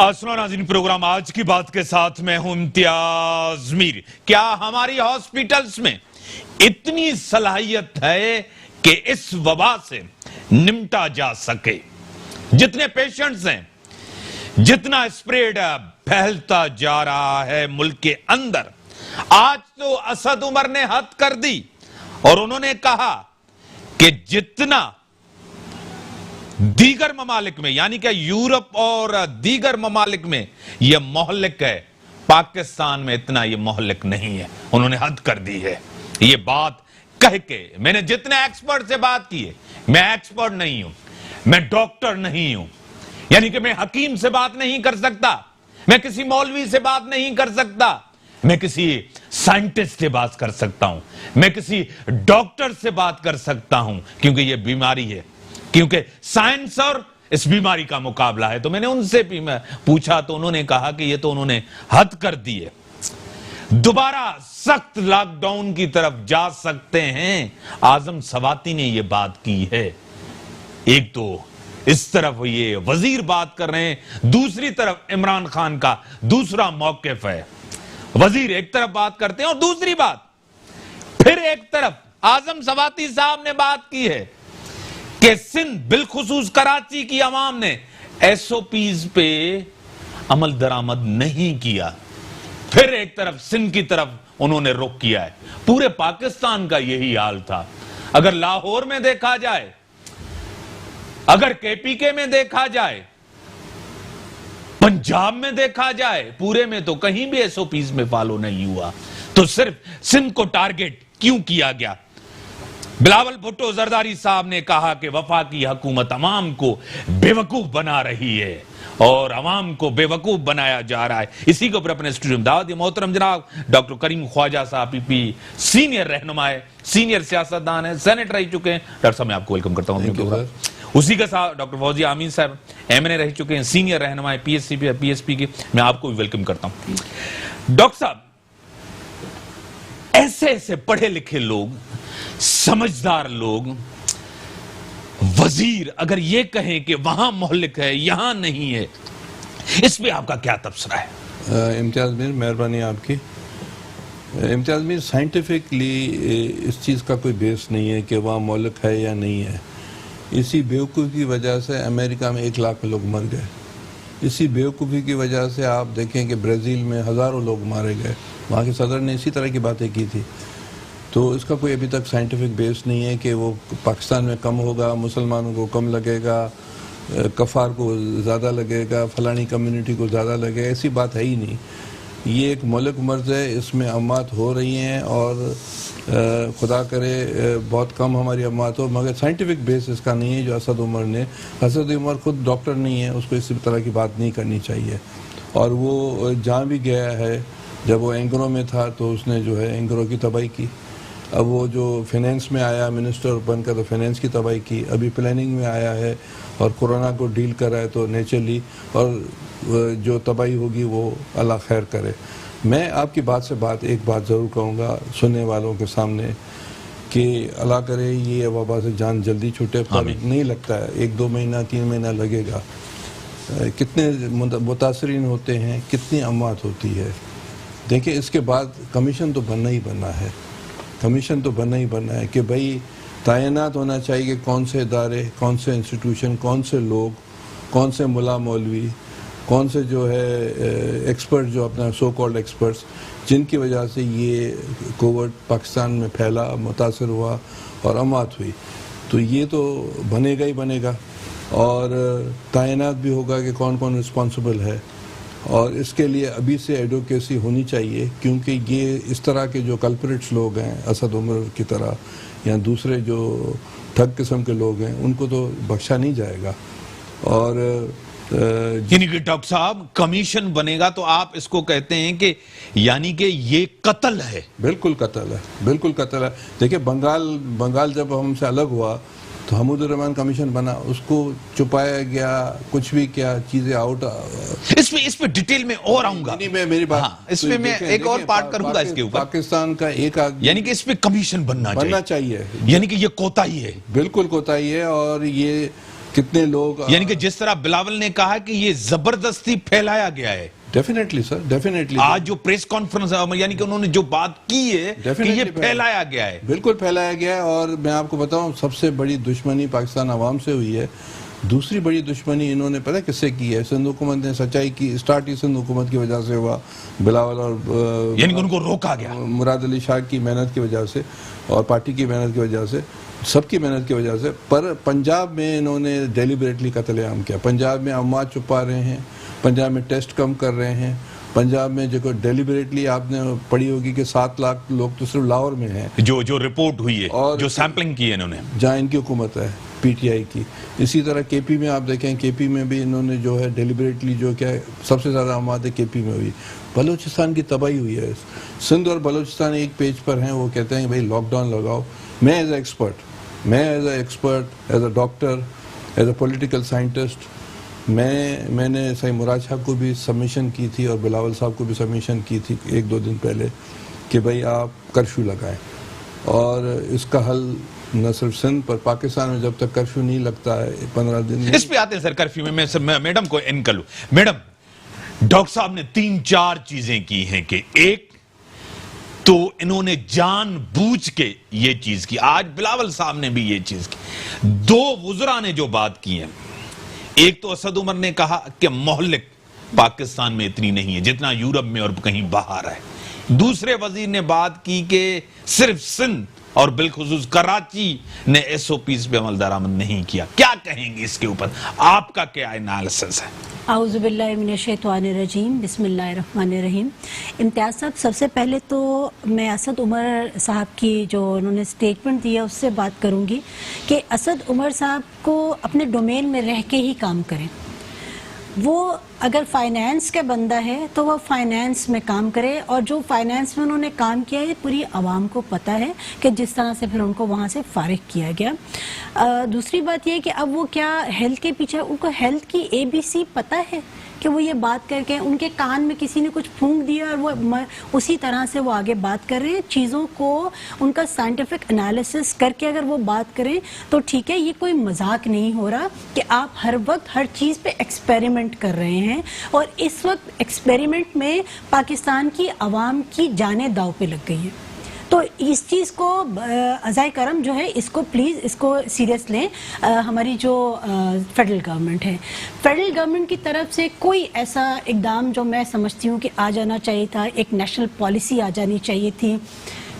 सुनो नाज़रीन, प्रोग्राम आज की बात के साथ मैं हूं इम्तियाज मीर। क्या हमारी हॉस्पिटल्स में इतनी सलाहियत है कि इस वबा से निपटा जा सके? जितने पेशेंट्स हैं, जितना स्प्रेड फैलता जा रहा है मुल्क के अंदर, आज तो असद उमर ने हद कर दी और उन्होंने कहा कि जितना दीगर ममालिक में, यानी कि यूरोप और दीगर ममालिक में यह मोहल्लिक है, पाकिस्तान में इतना यह मोहल्लिक नहीं है। उन्होंने हद कर दी है। यह बात कह के मैंने जितने एक्सपर्ट से बात की है, मैं एक्सपर्ट नहीं हूं, मैं डॉक्टर नहीं हूं, यानी कि मैं हकीम से बात नहीं कर सकता, मैं किसी मौलवी से बात नहीं कर सकता, मैं किसी साइंटिस्ट से बात कर सकता हूं, मैं किसी डॉक्टर से बात कर सकता हूं, क्योंकि यह बीमारी है, क्योंकि साइंस और इस बीमारी का मुकाबला है। तो मैंने उनसे भी पूछा तो उन्होंने कहा कि ये तो उन्होंने हद कर दी है, दोबारा सख्त लॉकडाउन की तरफ जा सकते हैं। आजम सवाती ने यह बात की है। एक तो इस तरफ ये वजीर बात कर रहे हैं, दूसरी तरफ इमरान खान का दूसरा मौकिफ है। वजीर एक तरफ बात करते हैं और दूसरी बात फिर एक तरफ आजम सवाती साहब ने बात की है कि सिंध बिलखुसूस कराची की अवाम ने एसओपीज पे अमल दरामद नहीं किया। फिर एक तरफ सिंध की तरफ उन्होंने रुख किया है। पूरे पाकिस्तान का यही हाल था। अगर लाहौर में देखा जाए, अगर केपीके में देखा जाए, पंजाब में देखा जाए, पूरे में तो कहीं भी एसओपीज में फॉलो नहीं हुआ। तो सिर्फ सिंध को टारगेट क्यों किया गया? बिलावल भुट्टो जरदारी साहब ने कहा कि वफाकी हुकूमत अवाम को बेवकूफ बना रही है और अवाम को बेवकूफ बनाया जा रहा है। इसी के ऊपर अपने स्टूडियो में दावत मोहतरम जनाब डॉक्टर करीम ख्वाजा साहब, पीपी सीनियर रहनुमा है, सीनियर सियासतदान है, सेनेटर रह चुके हैं। डॉक्टर साहब मैं आपको वेलकम करता हूं। उसी के साथ डॉक्टर फौजी आमीन साहब एमएनए रह चुके हैं, सीनियर रहनुमा है पीएसपी के, मैं आपको भी वेलकम करता हूं। डॉक्टर साहब, ऐसे ऐसे पढ़े लिखे लोग, समझदार लोग, वजीर अगर ये कहें कि वहां मोहल्लिक है यहां नहीं है, इस पे आपका क्या तबसरा है? इम्तियाज मीर, मेहरबानी आपकी। इम्तियाज मीर, साइंटिफिकली इस चीज़ का कोई बेस नहीं है कि वहाँ मोहल्लिक है या नहीं है। इसी बेवकूफ़ी की वजह से अमेरिका में 1 लाख लोग मर गए। इसी बेवकूफ़ी की वजह से आप देखें कि ब्राज़ील में हज़ारों लोग मारे गए। वहाँ के सदर ने इसी तरह की बातें की थी। तो इसका कोई अभी तक साइंटिफिक बेस नहीं है कि वो पाकिस्तान में कम होगा, मुसलमानों को कम लगेगा, कफ़ार को ज़्यादा लगेगा, फलानी कम्युनिटी को ज़्यादा लगेगा। ऐसी बात है ही नहीं। ये एक मुल्क मर्ज़ है, इसमें अम्मात हो रही हैं और खुदा करे बहुत कम हमारी अम्मात हो, मगर साइंटिफिक बेस इसका नहीं है। जो असद उमर खुद डॉक्टर नहीं है, उसको इसी तरह की बात नहीं करनी चाहिए। और वो जहाँ भी गया है, जब वो एंग्रो में था तो उसने जो है एंग्रो की तबाही की। अब वो जो फाइनेंस में आया मिनिस्टर बनकर तो फाइनेंस की तबाही की। अभी प्लानिंग में आया है और कोरोना को डील कर रहा है, तो नेचुरली और जो तबाही होगी वो अल्लाह खैर करे। मैं आपकी बात से एक बात ज़रूर कहूँगा सुनने वालों के सामने कि अल्लाह करे ये वबा से जान जल्दी छूटे, पर नहीं लगता है 1-2 महीना 3 महीना लगेगा। कितने मुतासरीन होते हैं, कितनी अम्मात होती है। देखिए, इसके बाद कमीशन तो बनना ही बनना है। कमीशन तो बनना ही बनना है कि भाई तैनात होना चाहिए कि कौन से इदारे, कौन से इंस्टीट्यूशन, कौन से लोग, कौन से मुला मौलवी, कौन से जो है एक्सपर्ट, जो अपना सो कॉल्ड एक्सपर्ट्स, जिनकी वजह से ये कोविड पाकिस्तान में फैला, मुतासर हुआ और अमात हुई। तो ये तो बनेगा ही बनेगा और तैनात भी होगा कि कौन कौन रिस्पॉन्सिबल है। और इसके लिए अभी से एडवोकेसी होनी चाहिए, क्योंकि ये इस तरह के जो कल्प्रिट्स लोग हैं, असद उमर की तरह या दूसरे जो ठग किस्म के लोग हैं, उनको तो बख्शा नहीं जाएगा। और यानी कि डॉक्टर साहब, कमीशन बनेगा तो आप इसको कहते हैं कि यानी कि ये कत्ल है? बिल्कुल कत्ल है, बिल्कुल कत्ल है। देखिए, बंगाल जब हमसे अलग हुआ तो हमीदुर रहमान कमीशन बना, उसको छुपाया गया, कुछ भी किया, चीजें आउट। इस पे डिटेल में और आऊंगा। मैं मेरी बात, हाँ, इसमें मैं एक और पार्ट करूंगा इसके ऊपर। पाकिस्तान का एक आदमी, यानी कि इस पे कमीशन बनना चाहिए, चाहिए। यानी कि ये कोताही है, बिल्कुल कोताही है। और ये कितने लोग यानी कि जिस तरह बिलावल ने कहा कि ये जबरदस्ती फैलाया गया है। Definitely sir, definitely. आज जो प्रेस कॉन्फ्रेंस यानी कि उन्होंने जो बात की है कि ये फैलाया गया है, बिल्कुल फैलाया गया है। और मैं आपको बताऊं, सबसे बड़ी दुश्मनी पाकिस्तान अवाम से हुई है। दूसरी बड़ी दुश्मनी इन्होंने पता किससे की है? सिंध हुकूमत ने सच्चाई की स्टार्ट ही सिंध हुकूमत की वजह से हुआ, बिलावल और यानी कि उनको रोका गया, मुराद अली शाह की मेहनत की वजह से और पार्टी की मेहनत की वजह से, सबकी मेहनत की वजह से। पर पंजाब में इन्होंने डेलिबरेटली कत्लेआम किया। पंजाब में अम्मा छुपा रहे हैं, पंजाब में टेस्ट कम कर रहे हैं, पंजाब में जो डेलिबरेटली आपने पढ़ी होगी कि 7 लाख लोग तो सिर्फ लाहौर में हैं, जो रिपोर्ट हुई है और जो सैंपलिंग की है इन्होंने, जहाँ इनकी हुकूमत है पीटीआई की। इसी तरह केपी में आप देखें, केपी में भी इन्होंने जो है डेलिबरेटली जो क्या है, सबसे ज़्यादा आमाद केपी में हुई। बलूचिस्तान की तबाही हुई है। सिंध और बलूचिस्तान एक पेज पर हैं, वो कहते हैं भाई लॉकडाउन लगाओ। मैं as a expert, as a doctor, as a political scientist, मैंने सही मुराद शाह को भी सबमिशन की थी और बिलावल साहब को भी सबमिशन की थी 1-2 दिन पहले कि भाई आप कर्फ्यू लगाएं। और इसका हल न सिर्फ सिंध पर पाकिस्तान में जब तक कर्फ्यू नहीं लगता है 15 दिन। इस पे आते हैं सर कर्फ्यू में। मैं मैडम को इन कर लूं। मैडम, डॉक्टर साहब ने 3-4 चीजें की हैं कि एक तो इन्होंने जानबूझ के ये चीज की, आज बिलावल साहब ने भी ये चीज की। 2 वुज़रा ने जो बात की है, एक तो असद उमर ने कहा कि मोहल्लिक पाकिस्तान में इतनी नहीं है जितना यूरोप में और कहीं बाहर है। दूसरे वजीर ने बात की कि सिर्फ सिंध और बिलखुसूस कराची ने एसओपीज पे अमल दरामद नहीं किया। क्या कहेंगे इसके ऊपर? आपका क्या एनालिसिस है? आउज़ुबिल्लाहि मिनश्शैतानिर्रजीम, बिस्मिल्लाहिर्रहमानिर्रहीम। इम्तियाज़ साहब, सबसे पहले तो मैं असद उमर साहब की जो उन्होंने स्टेटमेंट दिया उससे बात करूंगी कि असद उमर साहब को अपने डोमेन में रह के ही काम करें। वो अगर फाइनेंस का बंदा है तो वो फाइनेंस में काम करे, और जो फाइनेंस में उन्होंने काम किया है पूरी आवाम को पता है कि जिस तरह से फिर उनको वहाँ से फारिग किया गया। दूसरी बात ये है कि अब वो क्या हेल्थ के पीछे, उनको हेल्थ की ABC पता है कि वो ये बात करके उनके कान में किसी ने कुछ फूंक दिया और वो उसी तरह से वो आगे बात कर रहे हैं। चीज़ों को उनका साइंटिफिक एनालिसिस करके अगर वो बात करें तो ठीक है। ये कोई मजाक नहीं हो रहा कि आप हर वक्त हर चीज़ पे एक्सपेरिमेंट कर रहे हैं, और इस वक्त एक्सपेरिमेंट में पाकिस्तान की आवाम की जानें दाव पे लग गई है। तो इस चीज़ को अज़ाए करम जो है, इसको प्लीज़ इसको सीरियस लें। हमारी जो फेडरल गवर्नमेंट है, फेडरल गवर्नमेंट की तरफ से कोई ऐसा इकदाम जो मैं समझती हूँ कि आ जाना चाहिए था, एक नेशनल पॉलिसी आ जानी चाहिए थी,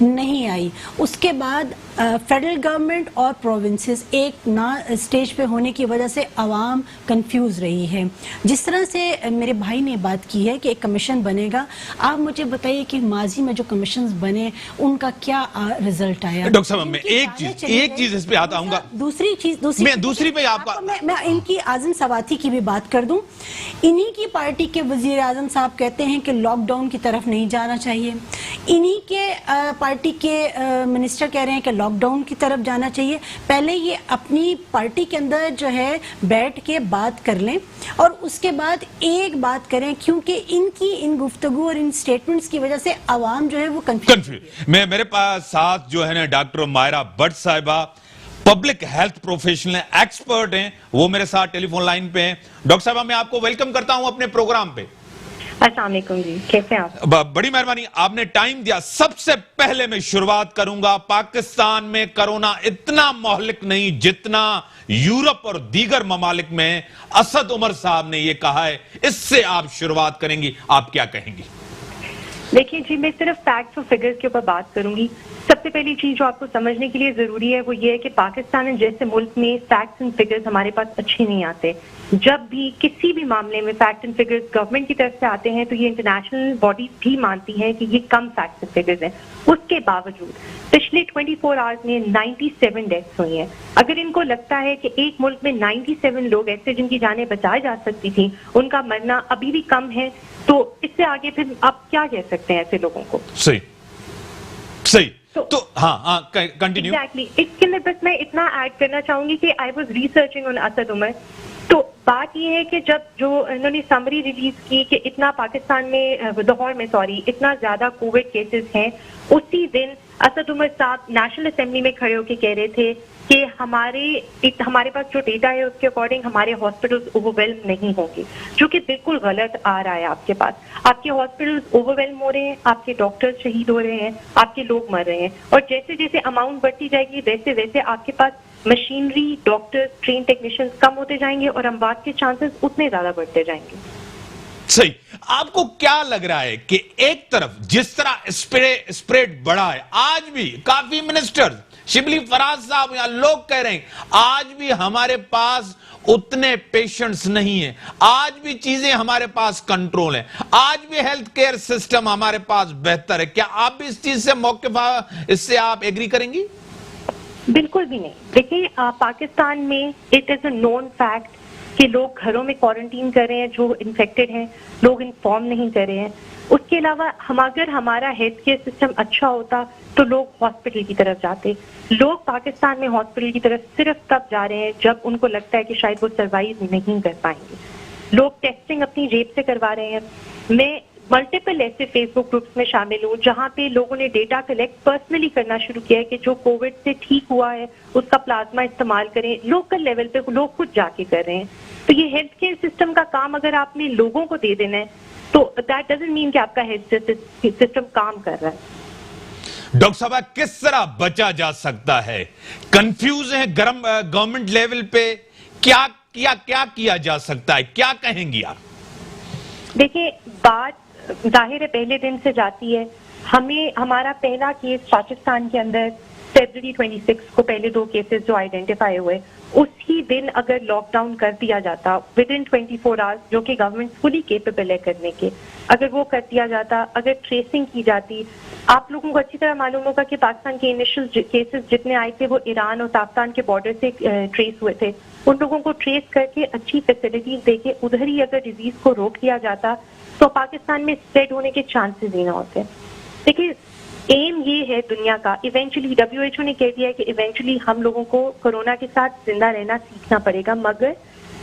नहीं आई। उसके बाद फेडरल गवर्नमेंट और प्रोविंसेस एक ना स्टेज पे होने की वजह से आवाम कंफ्यूज रही है। जिस तरह से मेरे भाई ने बात की है कि एक कमीशन बनेगा, आप मुझे बताइए कि माजी में जो कमीशंस बने उनका क्या रिजल्ट आया? डॉक्टर साहब, मैं एक चीज इस पे आता हूँ। दूसरी पे आपका मैं इनकी आज़म सवाती की भी बात कर दूं। इन्हीं की पार्टी के वजीर आजम साहब कहते हैं कि लॉकडाउन की तरफ नहीं जाना चाहिए। इन्हीं के पार्टी के मिनिस्टर कह रहे हैं कि लॉकडाउन की तरफ जाना चाहिए। पहले ये अपनी पार्टी के अंदर जो है बैठ के बात कर लें और उसके बाद एक बात करें, क्योंकि इनकी इन गुफ्तगू और इन स्टेटमेंट्स की वजह से आवाम जो है वो कंफ्यूज। मेरे पास साथ जो है ना डॉक्टर मायरा भट्ट साहिबा, पब्लिक हेल्थ प्रोफेशनल एक्सपर्ट हैं, वो मेरे साथ टेलीफोन लाइन पे हैं। डॉक्टर साहबा, मैं आपको वेलकम करता हूं अपने प्रोग्राम पे। अस्सलाम वालेकुम जी, कैसे हैं आप? बड़ी मेहरबानी, आपने टाइम दिया। सबसे पहले मैं शुरुआत करूंगा, पाकिस्तान में कोरोना इतना मोहलिक नहीं जितना यूरोप और दीगर ममालिक में असद उमर साहब ने यह कहा है। इससे आप शुरुआत करेंगी, आप क्या कहेंगी? देखिए जी, मैं सिर्फ फैक्ट्स और फिगर्स के ऊपर बात करूंगी। सबसे पहली चीज जो आपको समझने के लिए जरूरी है वो ये है कि पाकिस्तान जैसे मुल्क में फैक्ट्स एंड फिगर्स हमारे पास अच्छे नहीं आते। जब भी किसी भी मामले में फैक्ट एंड फिगर्स गवर्नमेंट की तरफ से आते हैं तो ये इंटरनेशनल बॉडीज भी मानती हैं कि ये कम फैक्ट्स एंड फिगर्स हैं। उसके बावजूद पिछले 24 आवर्स में 97 डेथ्स हुई हैं। अगर इनको लगता है कि एक मुल्क में 97 लोग ऐसे जिनकी जानें बचाई जा सकती थी, उनका मरना अभी भी कम है, तो इससे आगे फिर आप क्या कह सकते हैं ऐसे लोगों को? सही तो हाँ कंटिन्यू। एग्जैक्टली, इसके अंदर बस मैं इतना ऐड करना चाहूंगी कि I was researching on Asad Umar. तो बात यह है कि जब जो इन्होंने समरी रिलीज की कि इतना पाकिस्तान में लाहौर में इतना ज्यादा कोविड केसेस हैं, उसी दिन असद उमर साहब नेशनल असेंबली में खड़े होकर कह रहे थे कि हमारे पास जो डेटा है उसके अकॉर्डिंग हमारे हॉस्पिटल्स ओवरवेल्म नहीं होंगे, जो कि बिल्कुल गलत आ रहा है आपके पास। आपके हॉस्पिटल्स ओवरवेल्म हो रहे हैं, आपके डॉक्टर्स शहीद हो रहे हैं, आपके लोग मर रहे हैं, और जैसे जैसे अमाउंट बढ़ती जाएगी वैसे वैसे आपके पास मशीनरी, डॉक्टर्स, ट्रेन टेक्नीशियंस कम होते जाएंगे और अमवात के चांसेस उतने ज्यादा बढ़ते जाएंगे। सही। आपको क्या लग रहा है कि एक तरफ जिस तरह स्प्रेड बढ़ा है, आज भी काफी मिनिस्टर्स, शिबली फराज साहब या लोग कह रहे हैं आज भी हमारे पास उतने पेशेंट्स नहीं है, आज भी चीजें हमारे पास कंट्रोल है, आज भी हेल्थ केयर सिस्टम हमारे पास बेहतर है। क्या आप भी इस चीज से इससे आप एग्री करेंगी? बिल्कुल भी नहीं। देखिए, पाकिस्तान में it is a known fact कि लोग घरों में क्वारंटीन कर रहे हैं जो इन्फेक्टेड हैं, लोग इन्फॉर्म नहीं कर रहे हैं। उसके अलावा अगर हमारा हेल्थ केयर सिस्टम अच्छा होता तो लोग हॉस्पिटल की तरफ जाते। लोग पाकिस्तान में हॉस्पिटल की तरफ सिर्फ तब जा रहे हैं जब उनको लगता है कि शायद वो सर्वाइव नहीं कर पाएंगे। लोग टेस्टिंग अपनी जेब से करवा रहे हैं। मैं मल्टीपल ऐसे फेसबुक ग्रुप्स में शामिल हूँ जहाँ पे लोगों ने डेटा कलेक्ट पर्सनली करना शुरू किया है कि जो कोविड से ठीक हुआ है उसका प्लाज्मा इस्तेमाल करें। लोकल लेवल पे लोग खुद जाके कर रहे हैं। तो ये हेल्थ केयर सिस्टम का काम अगर आपने लोगों को दे देना है तो दैट डजंट मीन कि आपका हेल्थ सिस्टम काम कर रहा है। डॉक्टर साहब, किस तरह बचा जा सकता है? कंफ्यूज है गवर्नमेंट लेवल पे, क्या किया जा सकता है, क्या कहेंगी आप? देखिए, बात जाहिर है पहले दिन से जाती है। हमारा पहला केस पाकिस्तान के अंदर फरवरी 26 को पहले 2 केसेस जो आइडेंटिफाई हुए, उसी दिन अगर लॉकडाउन कर दिया जाता विद इन 24 आवर्स, जो कि गवर्नमेंट फुली केपेबल है करने के, अगर वो कर दिया जाता, अगर ट्रेसिंग की जाती। आप लोगों को अच्छी तरह मालूम होगा कि पाकिस्तान के इनिशियल केसेस जितने आए थे वो ईरान और ताफ्तान के बॉर्डर से ट्रेस हुए थे। उन लोगों को ट्रेस करके अच्छी फैसिलिटीज देके उधर ही अगर डिजीज को रोक दिया जाता तो पाकिस्तान में स्प्रेड होने के चांसेस ही ना होते। देखिए, एम ये है दुनिया का, इवेंचुअली WHO ने कह दिया है कि इवेंचुअली हम लोगों को कोरोना के साथ जिंदा रहना सीखना पड़ेगा, मगर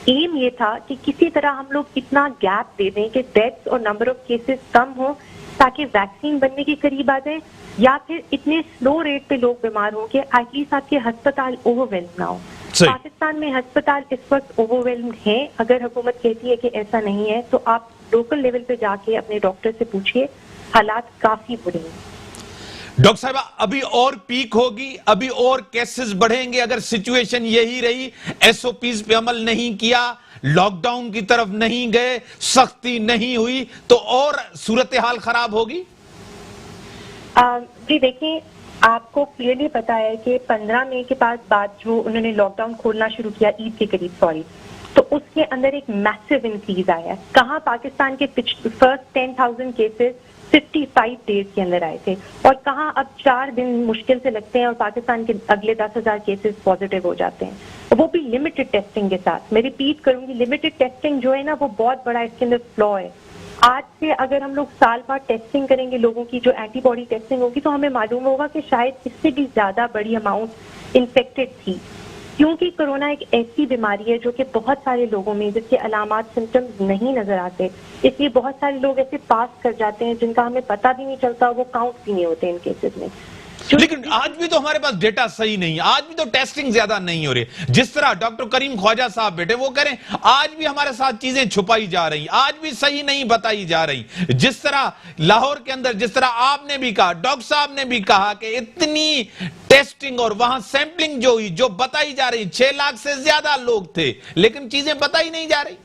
एम ये था कि किसी तरह हम लोग इतना गैप दे दें कि डेथ्स और नंबर ऑफ केसेस कम हो ताकि वैक्सीन बनने के करीब आ जाए, या फिर इतने स्लो रेट पे लोग बीमार हो कि एटलीस्ट आपके अस्पताल ओवरवेल्म ना हो। पाकिस्तान में अस्पताल इस वक्त ओवरवेल्म है। अगर हुकूमत कहती है कि ऐसा नहीं है तो आप लोकल लेवल पे जाके अपने डॉक्टर से पूछिए, हालात काफी बुरे हैं। डॉक्टर साहब, अभी और पीक होगी, अभी और केसेस बढ़ेंगे अगर सिचुएशन यही रही, SOPs पे अमल नहीं किया, लॉकडाउन की तरफ नहीं गए, सख्ती नहीं हुई, तो और सूरत हाल खराब होगी? जी देखिए, आपको क्लियरली पता है कि 15 मई के बाद जो उन्होंने लॉकडाउन खोलना शुरू किया ईद के करीब, तो उसके अंदर एक मैसिव इंक्रीज आया है। कहाँ पाकिस्तान के फर्स्ट 10,000 केसेस 55 डेज के अंदर आए थे, और कहाँ अब 4 दिन मुश्किल से लगते हैं और पाकिस्तान के अगले 10,000 केसेस पॉजिटिव हो जाते हैं, वो भी लिमिटेड टेस्टिंग के साथ। मैं रिपीट करूंगी, लिमिटेड टेस्टिंग जो है ना वो बहुत बड़ा इसके अंदर फ्लॉ है। आज से अगर हम लोग साल बाद टेस्टिंग करेंगे लोगों की, जो एंटीबॉडी टेस्टिंग होगी, तो हमें मालूम होगा कि शायद इससे भी ज्यादा बड़ी अमाउंट इन्फेक्टेड थी, क्योंकि कोरोना एक ऐसी बीमारी है जो कि बहुत सारे लोगों में जिसके अलामात सिम्टम्स नहीं नजर आते, इसलिए बहुत सारे लोग ऐसे पास कर जाते हैं जिनका हमें पता भी नहीं चलता, वो काउंट भी नहीं होते इन केसेस में। लेकिन आज भी तो हमारे पास डेटा सही नहीं है, आज भी तो टेस्टिंग ज्यादा नहीं हो रही। जिस तरह डॉक्टर करीम ख्वाजा साहब बैठे वो कह रहे हैं आज भी हमारे साथ चीजें छुपाई जा रही, आज भी सही नहीं बताई जा रही। जिस तरह लाहौर के अंदर, जिस तरह आपने भी कहा, डॉक्टर साहब ने भी कहा कि इतनी टेस्टिंग और वहां सैंपलिंग जो हुई, जो बताई जा रही, 6 लाख से ज्यादा लोग थे, लेकिन चीजें बताई नहीं जा रही।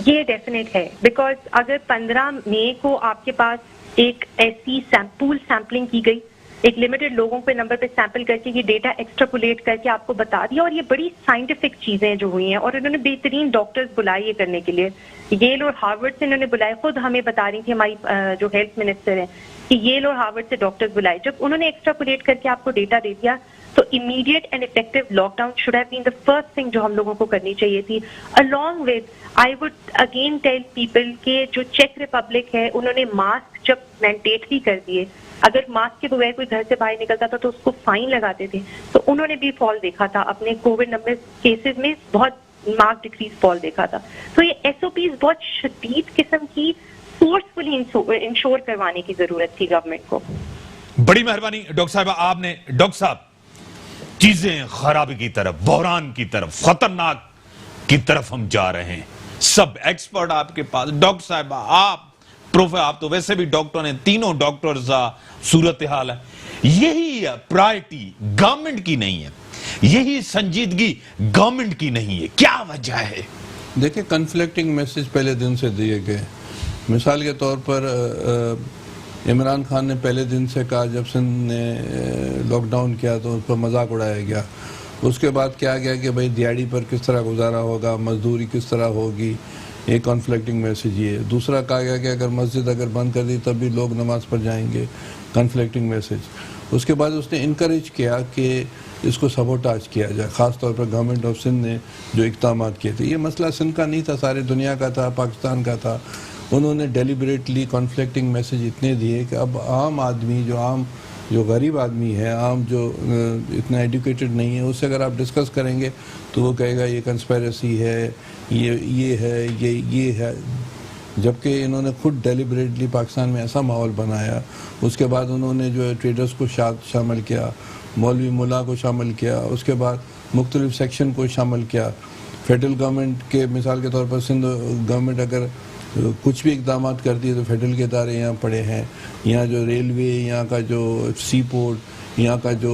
ये डेफिनेट है, बिकॉज अगर 15 मई को आपके पास एक ऐसी पूल सैंपलिंग की गई, एक लिमिटेड लोगों पे नंबर पे सैंपल करके ये डेटा एक्सट्रापोलेट करके आपको बता दिया, और ये बड़ी साइंटिफिक चीजें जो हुई हैं, और इन्होंने बेहतरीन डॉक्टर्स बुलाए ये करने के लिए, येल और हार्वर्ड से इन्होंने बुलाए, खुद हमें बता रही थी हमारी जो हेल्थ मिनिस्टर है कि येल और हार्वर्ड से डॉक्टर्स बुलाए। जब उन्होंने एक्सट्रापोलेट करके आपको डेटा दे दिया तो immediate and effective lockdown should have been the first thing जो हम लोगों को करनी चाहिए थी। Along with I would again tell people के जो चेक रिपब्लिक है, उन्होंने मास्क जब मैंडेटरी कर दिए, अगर मास्क के बगैर कोई घर से बाहर निकलता था तो उसको फाइन लगाते थे, तो उन्होंने भी फॉल देखा था अपने कोविड नंबर केसेस में, बहुत मार्क डिक्रीज फॉल देखा था। तो ये SOPs बहुत शदीद किस्म की फोर्सफुली इंश्योर करवाने की जरूरत थी गवर्नमेंट को। बड़ी मेहरबानी डॉक्टर साहब, आपने, डॉक्टर साहब चीजें खराबी की तरफ, बहरान की तरफ, खतरनाक की तरफ हम जा रहे हैं। सब एक्सपर्ट आपके पास, डॉक्टर साहब, आप प्रोफेसर, आप तो वैसे भी डॉक्टर हैं, तीनों डॉक्टर्स सूरत हाल है। यही प्रायोरिटी गवर्नमेंट की नहीं है, यही संजीदगी गवर्नमेंट की नहीं है। क्या वजह है? देखिए, कन्फ्लिक्टिंग मैसेज पहले दिन से दिए गए। मिसाल के तौर पर इमरान खान ने पहले दिन से कहा, जब सिंध ने लॉकडाउन किया तो उस पर मजाक उड़ाया गया। उसके बाद क्या गया कि भाई दिहाड़ी पर किस तरह गुजारा होगा, मजदूरी किस तरह होगी, एक कॉन्फ्लिक्टिंग मैसेज ये। दूसरा कहा गया कि अगर मस्जिद अगर बंद कर दी तब भी लोग नमाज पर जाएंगे, कॉन्फ्लिक्टिंग मैसेज। उसके बाद उसने इनकरेज किया कि इसको सबोटाज किया जाए, ख़ास तौर पर गवर्नमेंट ऑफ सिंध ने जो इक़दाम किए थे। ये मसला सिंध का नहीं था, सारी दुनिया का था, पाकिस्तान का था। उन्होंने डेलिबरेटली कॉन्फ्लिक्टिंग मैसेज इतने दिए कि अब आम आदमी, जो गरीब आदमी है, आम जो इतना एजुकेटेड नहीं है, उससे अगर आप डिस्कस करेंगे तो वो कहेगा ये कंस्पेरेसी है, ये है। जबकि इन्होंने खुद डेलिबरेटली पाकिस्तान में ऐसा माहौल बनाया। उसके बाद उन्होंने जो है ट्रेडर्स को शामिल किया, मौलवी मुल्ला को शामिल किया, उसके बाद मुख्तलिफ सेक्शन को शामिल किया। फेडरल गवर्नमेंट के मिसाल के तौर पर सिंध गवर्नमेंट अगर कुछ भी इकदाम करती है तो फेडरल के इदारे यहाँ पड़े हैं। यहाँ जो रेलवे, यहाँ का जो सी पोर्ट, यहाँ का जो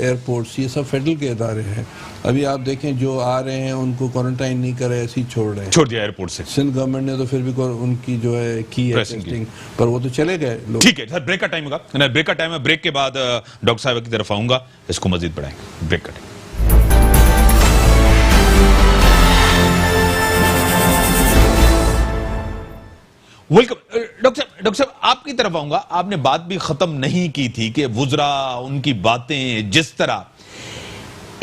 एयरपोर्ट्स, ये सब फेडरल के इदारे हैं। अभी आप देखें, जो आ रहे हैं उनको क्वारंटाइन नहीं कर रहे, ऐसे ही छोड़ रहे हैं, छोड़ दिया एयरपोर्ट से। सिंध गवर्नमेंट ने तो फिर भी उनकी जो है की है टेस्टिंग, पर वो तो चले गए लोग। ठीक है सर, ब्रेक का टाइम होगा, ब्रेक का टाइम है। ब्रेक के बाद डॉक्टर साहब की तरफ आऊंगा, इसको मजीद बढ़ाएंगे। ब्रेक का टाइम। वेलकम डॉक्टर साहब, आपकी तरफ आऊंगा। आपने बात भी खत्म नहीं की थी कि वुजरा, उनकी बातें जिस तरह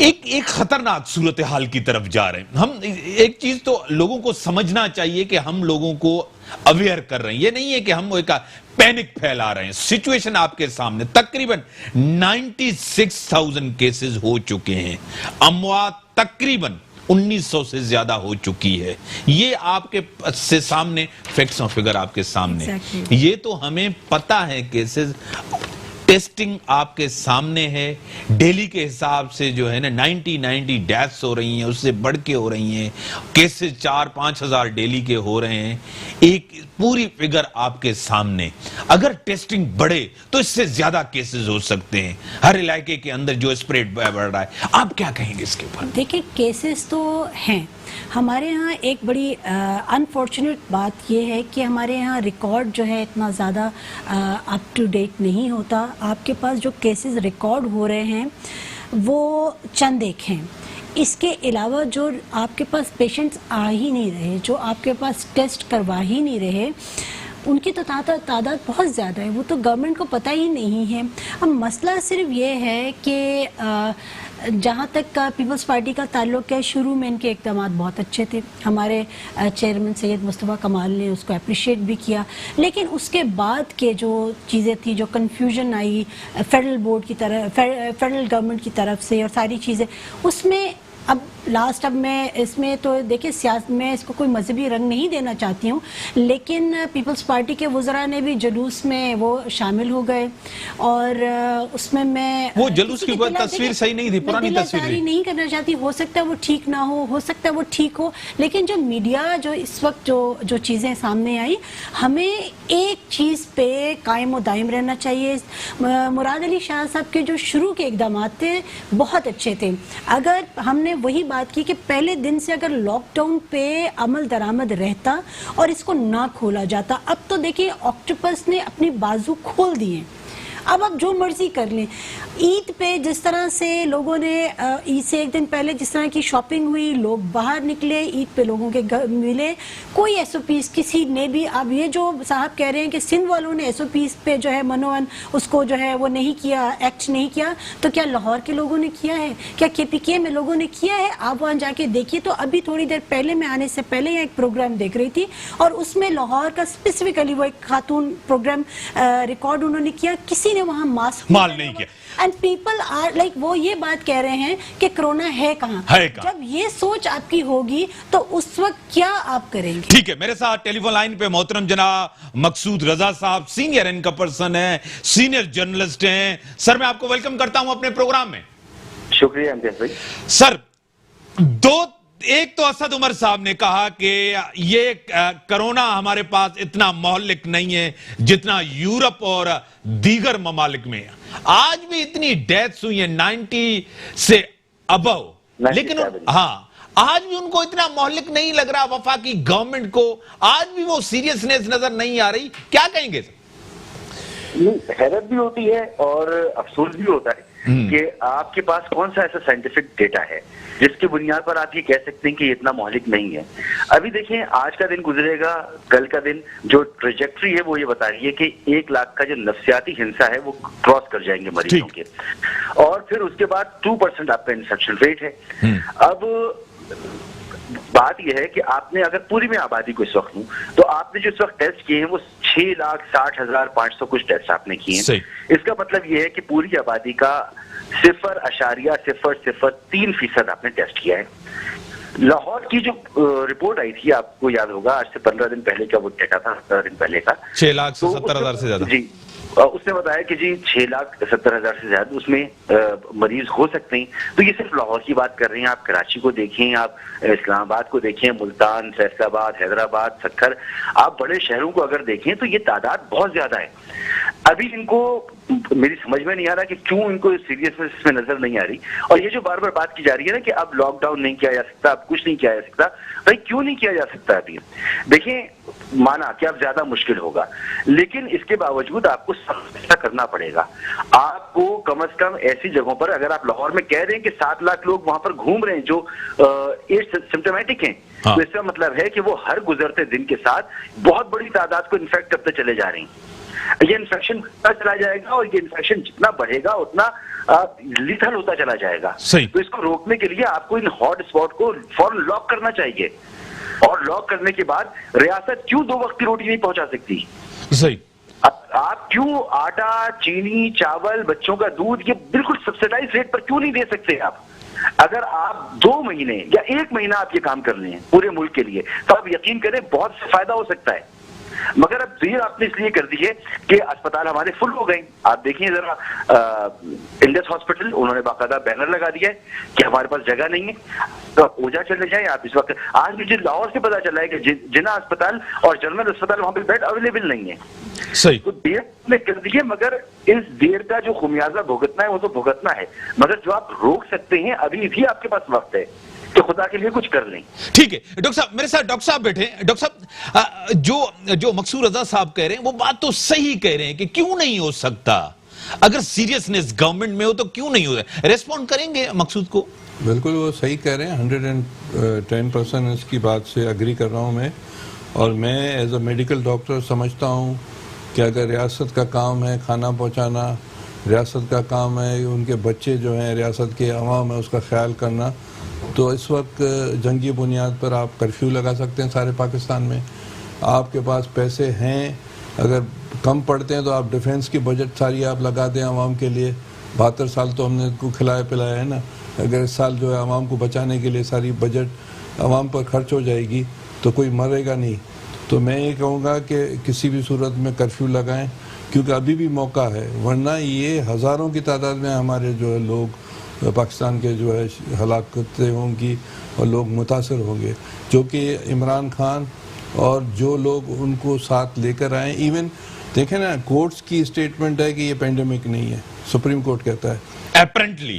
एक खतरनाक सूरत हाल की तरफ जा रहे हैं। हम एक चीज तो लोगों को समझना चाहिए कि हम लोगों को अवेयर कर रहे हैं, ये नहीं है कि हम एक पैनिक फैला रहे हैं। सिचुएशन आपके सामने, तकरीबन 96,000 केसेस हो चुके हैं, अमवात तकरीबन 1900 से ज्यादा हो चुकी है। ये आपके से सामने फैक्ट्स और फिगर आपके सामने। Exactly. ये तो हमें पता है, केसेस टेस्टिंग आपके सामने है। दिल्ली के हिसाब से जो है ना 90 डेथ्स हो रही हैं, उससे बढ़ के हो रही हैं। केसेस 4-5 हजार दिल्ली के हो रहे हैं। एक पूरी फिगर आपके सामने। अगर टेस्टिंग बढ़े तो इससे ज्यादा केसेस हो सकते हैं, हर इलाके के अंदर जो स्प्रेड बढ़ रहा है। आप क्या कहेंगे इसके ऊपर? देखिए, केसेस तो हैं हमारे यहाँ। एक बड़ी अनफॉर्चुनेट बात यह है कि हमारे यहाँ रिकॉर्ड जो है इतना ज़्यादा अप टू डेट नहीं होता। आपके पास जो केसेस रिकॉर्ड हो रहे हैं वो चंद एक हैं। इसके अलावा जो आपके पास पेशेंट्स आ ही नहीं रहे, जो आपके पास टेस्ट करवा ही नहीं रहे, उनकी तो तादाद बहुत ज़्यादा है। वो तो गवर्नमेंट को पता ही नहीं है। अब मसला सिर्फ ये है कि जहाँ तक का पीपल्स पार्टी का ताल्लुक है, शुरू में इनके इक़दाम बहुत अच्छे थे। हमारे चेयरमैन सैयद मुस्तफ़ा कमाल ने उसको अप्रिशिएट भी किया। लेकिन उसके बाद के जो चीज़ें थी, जो कन्फ्यूजन आई फेडरल बोर्ड की तरफ, फेडरल गवर्नमेंट की तरफ से, और सारी चीज़ें उसमें अब मैं इसमें तो देखिए, सियासत में इसको कोई मजहबी रंग नहीं देना चाहती हूँ, लेकिन पीपल्स पार्टी के वुज़रा ने भी जुलूस में वो शामिल हो गए। और उसमें मैं वो जुलूस की तस्वीर सही नहीं थी, पुरानी तस्वीर नहीं करना चाहती। हो सकता है वो ठीक ना हो सकता है वो ठीक हो, लेकिन जो मीडिया जो इस वक्त जो चीज़ें सामने आई, हमें एक चीज़ पे कायम और दायम रहना चाहिए। मुराद अली शाह साहब के जो शुरू के इक़दाम थे बहुत अच्छे थे। अगर हमने वही बात की कि पहले दिन से अगर लॉकडाउन पे अमल दरामद रहता और इसको ना खोला जाता। अब तो देखिए, ऑक्टोपस ने अपनी बाजू खोल दिए, अब आप जो मर्जी कर लें। ईद पे जिस तरह से लोगों ने, ईद से एक दिन पहले जिस तरह की शॉपिंग हुई, लोग बाहर निकले, ईद पे लोगों के घर मिले, कोई एसओपीस किसी ने भी। अब ये जो साहब कह रहे हैं कि सिंध वालों ने एसओपीस पे जो है मनोवन उसको जो है वो नहीं किया, एक्ट नहीं किया, तो क्या लाहौर के लोगों ने किया है? क्या केपीके में लोगों ने किया है? आप वहाँ जाके देखिए। तो अभी थोड़ी देर पहले, मैं आने से पहले यहाँ एक प्रोग्राम देख रही थी और उसमें लाहौर का स्पेसिफिकली वो एक खातून प्रोग्राम रिकॉर्ड उन्होंने किया, किसी ने वहाँ मास्क नहीं किया। एंड पीपल आर लाइक, वो ये बात कह रहे हैं कि कोरोना है कहाँ। जब ये सोच आपकी होगी तो उस वक्त क्या आप करेंगे? ठीक है, मेरे साथ टेलीफोन लाइन पे मोहतरम जनाब मकसूद रजा साहब, सीनियर इनकम पर्सन है, सीनियर जर्नलिस्ट हैं। सर, मैं आपको वेलकम करता हूं अपने प्रोग्राम में। शुक्रिया इम्तियाज भाई। सर, एक तो असद उमर साहब ने कहा कि ये कोरोना हमारे पास इतना मोहल्लिक नहीं है जितना यूरोप और दीगर ममालिक में। आज भी इतनी डेथ्स हुई है 90 से अबव, लेकिन हाँ, आज भी उनको इतना मोहल्लिक नहीं लग रहा। वफाकी गवर्नमेंट को आज भी वो सीरियसनेस नजर नहीं आ रही। क्या कहेंगे सर? हैरत भी होती है और अफसोस भी होता है कि आपके पास कौन सा ऐसा साइंटिफिक डेटा है जिसकी बुनियाद पर आप ये कह सकते हैं कि ये इतना मौलिक नहीं है। अभी देखें, आज का दिन गुजरेगा, कल का दिन जो ट्रेजेक्ट्री है वो ये बता रही है कि 1 लाख का जो नफ्सियाती हिंसा है वो क्रॉस कर जाएंगे मरीजों के, और फिर उसके बाद 2% आपका इन्फेक्शन रेट है। अब बात यह है कि आपने अगर पूरी में आबादी को इस वक्त लूं तो आपने जो इस वक्त टेस्ट किए हैं वो 6,60,500 कुछ टेस्ट आपने किए हैं। इसका मतलब यह है कि पूरी आबादी का 0.003% आपने टेस्ट किया है। लाहौर की जो रिपोर्ट आई थी, आपको याद होगा, आज से 15 दिन पहले का वो डेटा था, 17 दिन पहले का, 6,70,000 से ज्यादा। जी, उसने बताया कि जी 6,70,000 से ज्यादा उसमें मरीज हो सकते हैं। तो ये सिर्फ लाहौर की बात कर रहे हैं। आप कराची को देखें, आप इस्लामाबाद को देखें, मुल्तान, फैसलाबाद, हैदराबाद, सक्खर, आप बड़े शहरों को अगर देखें तो ये तादाद बहुत ज्यादा है। अभी इनको मेरी समझ में नहीं आ रहा कि क्यों इनको सीरियसनेस में नजर नहीं आ रही। और ये जो बार बार बात की जा रही है ना कि अब लॉकडाउन नहीं किया जा सकता, अब कुछ नहीं किया जा सकता, भाई क्यों नहीं किया जा सकता? अभी देखिए, माना कि अब ज्यादा मुश्किल होगा, लेकिन इसके बावजूद आपको ऐसा करना पड़ेगा। आपको कम से कम ऐसी जगहों पर, अगर आप लाहौर में कह रहे हैं कि 7 लाख लोग वहां पर घूम रहे हैं जो सिम्टोमेटिक हैं, तो इसका मतलब है कि वो हर गुजरते दिन के साथ बहुत बड़ी तादाद को इन्फेक्ट करते चले जा रहे हैं। ये इन्फेक्शन बढ़ता चला जाएगा और ये इन्फेक्शन जितना बढ़ेगा उतना लीथल होता चला जाएगा। तो इसको रोकने के लिए आपको इन हॉट स्पॉट को फौरन लॉक करना चाहिए, और लॉक करने के बाद रियासत क्यों 2 वक्त की रोटी नहीं पहुंचा सकती? सही। आप क्यों आटा, चीनी, चावल, बच्चों का दूध ये बिल्कुल सब्सिडाइज रेट पर क्यों नहीं दे सकते आप? अगर आप 2 महीने या 1 महीना आप ये काम कर रहे हैं पूरे मुल्क के लिए, तो आप यकीन करें बहुत से फायदा हो सकता है। मगर अब देर आपने इसलिए कर दी है कि अस्पताल हमारे फुल हो गए। आप देखिए जरा, इंडस हॉस्पिटल, उन्होंने बाकायदा बैनर लगा दिया है कि हमारे पास जगह नहीं है, तो आप ओझा चले जाए। आप इस वक्त, आज मुझे लाहौर से पता चला है कि जिना अस्पताल और जनरल अस्पताल वहां पे बेड अवेलेबल नहीं है। सही। तो देर ने कर दी है, मगर इस देर का जो खुमियाजा भुगतना है वो तो भुगतना है, मगर जो आप रोक सकते हैं अभी भी आपके पास वक्त है, तो खुदा के लिए कुछ कर लें। ठीक है डॉक्टर साहब, मेरे साथ डॉक्टर साहब बैठे। डॉक्टर साहब, जो मकसूद रजा साहब कह रहे हैं वो बात तो सही कह रहे हैं कि क्यों नहीं हो सकता। अगर सीरियसनेस गवर्नमेंट में हो तो क्यों नहीं हो रहा? रेस्पॉन्ड करेंगे मकसूद को? बिल्कुल वो सही कह रहे हैं, 110% इसकी बात से अग्री कर रहा हूं मैं। और मैं एज अ मेडिकल डॉक्टर समझता हूं कि अगर रियासत का काम है खाना पहुंचाना, रियासत का काम है उनके बच्चे जो हैं, रियासत के अवाम है उसका ख्याल करना, तो इस वक्त जंगी बुनियाद पर आप कर्फ्यू लगा सकते हैं सारे पाकिस्तान में। आपके पास पैसे हैं, अगर कम पड़ते हैं तो आप डिफेंस की बजट सारी आप लगा दें आवाम के लिए। 72 साल तो हमने इनको खिलाया पिलाया है ना। अगर इस साल जो है आवाम को बचाने के लिए सारी बजट आवाम पर खर्च हो जाएगी तो कोई मरेगा नहीं। तो मैं ये कहूँगा कि किसी भी सूरत में कर्फ्यू लगाएं, क्योंकि अभी भी मौका है, वरना ये हज़ारों की तादाद में हमारे जो है लोग पाकिस्तान के जो है हलाकतें होंगी और लोग मुतासर होंगे, जो कि इमरान खान और जो लोग उनको साथ लेकर आए। इवन देखें ना, कोर्ट्स की स्टेटमेंट है कि ये पेंडेमिक नहीं है, सुप्रीम कोर्ट कहता है एपरेंटली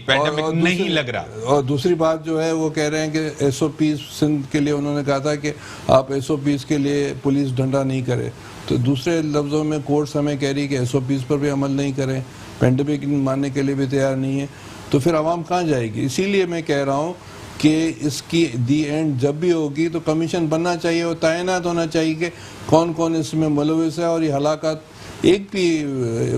पेंडेमिक नहीं लग रहा। और दूसरी बात जो है वो कह रहे हैं कि एसओपी सिंध के लिए उन्होंने कहा था कि आप एसओपी के लिए पुलिस डंडा नहीं करे, तो दूसरे लफ्ज़ों में कोर्ट्स हमें कह रही है कि एसओपी पर भी अमल नहीं करें, पेंडेमिक मानने के लिए भी तैयार नहीं है, तो फिर आवाम कहाँ जाएगी? इसीलिए मैं कह रहा हूँ कि इसकी दी एंड जब भी होगी तो कमीशन बनना चाहिए और तैनात होना चाहिए कि कौन कौन इसमें मुलविस है, और ये हलाकत एक भी